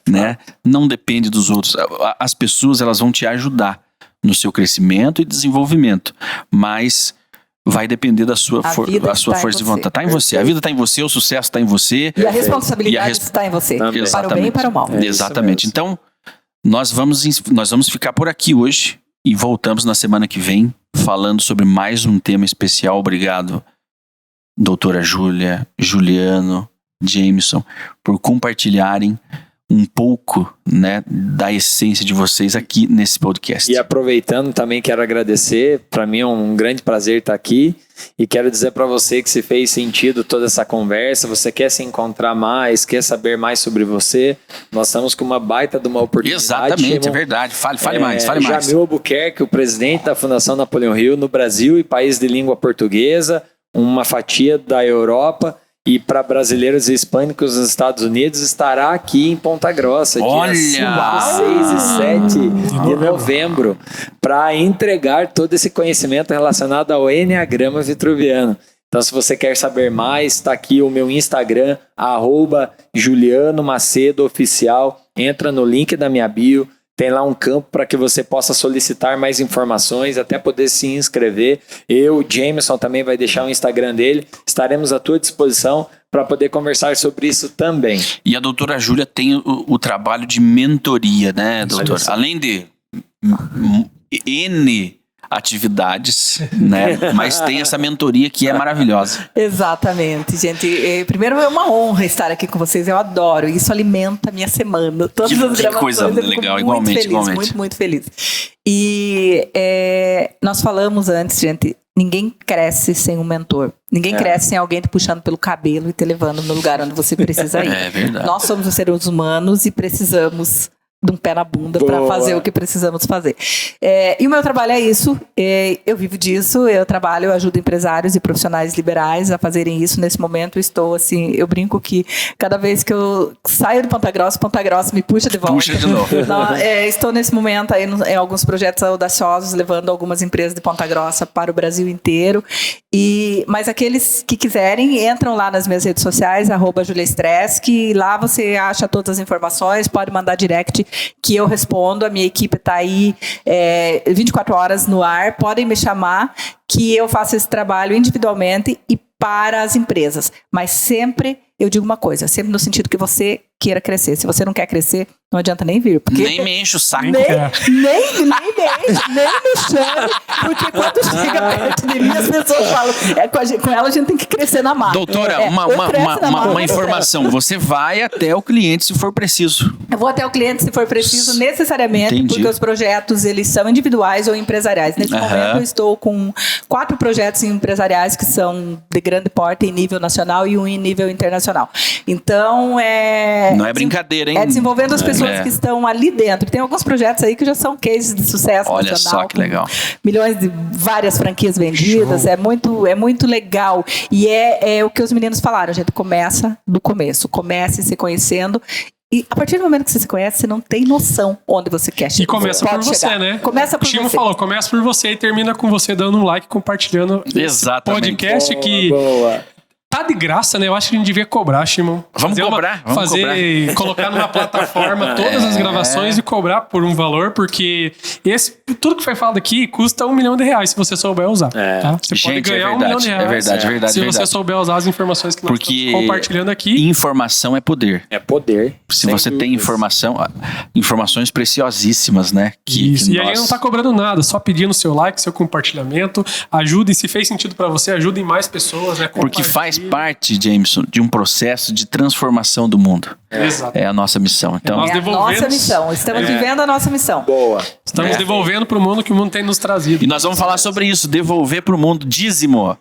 Né? Não depende dos outros. As pessoas, elas vão te ajudar no seu crescimento e desenvolvimento, mas vai depender da sua força de vontade. Está em você. A vida está em você, o sucesso está em você. E a responsabilidade está em você. Exatamente. Para o bem e para o mal. Exatamente. Então, nós vamos ficar por aqui hoje e voltamos na semana que vem falando sobre mais um tema especial. Obrigado, doutora Júlia, Juliano, Jameson, por compartilharem um pouco, né, da essência de vocês aqui nesse podcast. E aproveitando também quero agradecer, para mim é um grande prazer estar aqui e quero dizer para você que se fez sentido toda essa conversa, você quer se encontrar mais, quer saber mais sobre você, nós estamos com uma baita de uma oportunidade. Exatamente, é verdade. Fale mais. Jamil Albuquerque, o presidente da Fundação Napoleão Hill no Brasil e país de língua portuguesa, uma fatia da Europa. E para brasileiros e hispânicos nos Estados Unidos, estará aqui em Ponta Grossa, dia 5, 6 e 7 de novembro, para entregar todo esse conhecimento relacionado ao Enneagrama Vitruviano. Então, se você quer saber mais, está aqui o meu Instagram, @JulianoMacedoOficial. Entra no link da minha bio. Tem lá um campo para que você possa solicitar mais informações, até poder se inscrever. O Jameson também vai deixar o Instagram dele. Estaremos à tua disposição para poder conversar sobre isso também. E a doutora Júlia tem o trabalho de mentoria, né, doutora? Além de N atividades, né? Mas tem essa mentoria que é maravilhosa. Exatamente, gente. Primeiro é uma honra estar aqui com vocês. Eu adoro. Isso alimenta a minha semana. Todas as gravações. Que coisa eu fico legal. muito Igualmente, feliz, igualmente. Muito, muito feliz. E nós falamos antes, gente, ninguém cresce sem um mentor. Ninguém cresce sem alguém te puxando pelo cabelo e te levando no lugar onde você precisa ir. É verdade. Nós somos os seres humanos e precisamos de um pé na bunda para fazer o que precisamos fazer. E o meu trabalho é isso. Eu vivo disso. Eu ajudo empresários e profissionais liberais a fazerem isso. Nesse momento estou assim, eu brinco que cada vez que eu saio de Ponta Grossa me puxa de volta. Puxa de novo. Estou nesse momento aí em alguns projetos audaciosos, levando algumas empresas de Ponta Grossa para o Brasil inteiro. Mas aqueles que quiserem, entram lá nas minhas redes sociais, @JuliaStress, que lá você acha todas as informações, pode mandar direct que eu respondo, a minha equipe está aí 24 horas no ar, podem me chamar que eu faço esse trabalho individualmente e para as empresas, mas sempre eu digo uma coisa, sempre no sentido que você queira crescer. Se você não quer crescer, não adianta nem vir. Porque nem me enche o saco. Nem me chame, porque quando chega perto de mim, as pessoas falam, com ela a gente tem que crescer na marca. Doutora, uma informação. Você vai até o cliente se for preciso. Eu vou até o cliente se for preciso, necessariamente, Entendi. porque os projetos, eles são individuais ou empresariais. Nesse momento, eu estou com 4 projetos empresariais que são de grande porte em nível nacional e um em nível internacional. Então, não é brincadeira, hein? É desenvolvendo as pessoas que estão ali dentro. Tem alguns projetos aí que já são cases de sucesso Olha nacional. só que legal. Milhões de várias franquias vendidas. É muito legal. E é o que os meninos falaram, gente. Começa do começo. Comece se conhecendo. E a partir do momento que você se conhece, você não tem noção onde você quer chegar. E começa por você, né? Começa por você. O Chimo você. falou, começa por você e termina com você dando um like, compartilhando Exatamente. esse podcast que tá de graça, né? Eu acho que a gente devia cobrar, Chimo. Vamos cobrar. Colocar numa plataforma todas as gravações e cobrar por um valor, porque tudo que foi falado aqui custa R$1 milhão se você souber usar. Tá? Você pode ganhar R$1 milhão. É verdade. Se você souber usar as informações que nós estamos compartilhando aqui. Informação é poder. É poder. Se você tem informações preciosíssimas, né? Isso. E aí não tá cobrando nada, só pedindo seu like, seu compartilhamento. Ajude, se fez sentido pra você, ajudem mais pessoas, né? Porque faz parte, Jameson, de um processo de transformação do mundo. Exato. É a nossa missão. Então, É a nossa missão. Estamos vivendo a nossa missão. Boa. Estamos devolvendo pro mundo que o mundo tem nos trazido. e nós vamos falar sobre isso, devolver pro mundo dízimo.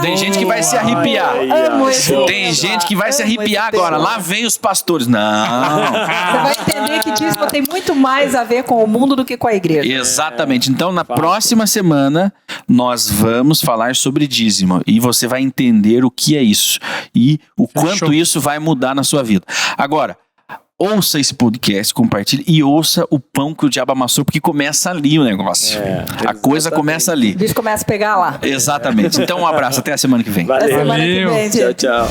Tem gente que vai se arrepiar. Amo esse Tem tema. gente que vai se Amo arrepiar esse agora. tema. Lá vem os pastores. Não. Você vai entender que dízimo tem muito mais a ver com o mundo do que com a igreja. Exatamente. Então, na próxima semana, nós vamos falar sobre dízimo. E você vai entender o que é isso. E o quanto isso vai mudar na sua vida. Agora, ouça esse podcast, compartilhe e ouça o pão que o diabo amassou, porque começa ali o negócio. A coisa começa ali. O bicho começa a pegar lá. Exatamente. Então, um abraço. Até a semana que vem. Até Valeu. semana que vem, gente. Tchau.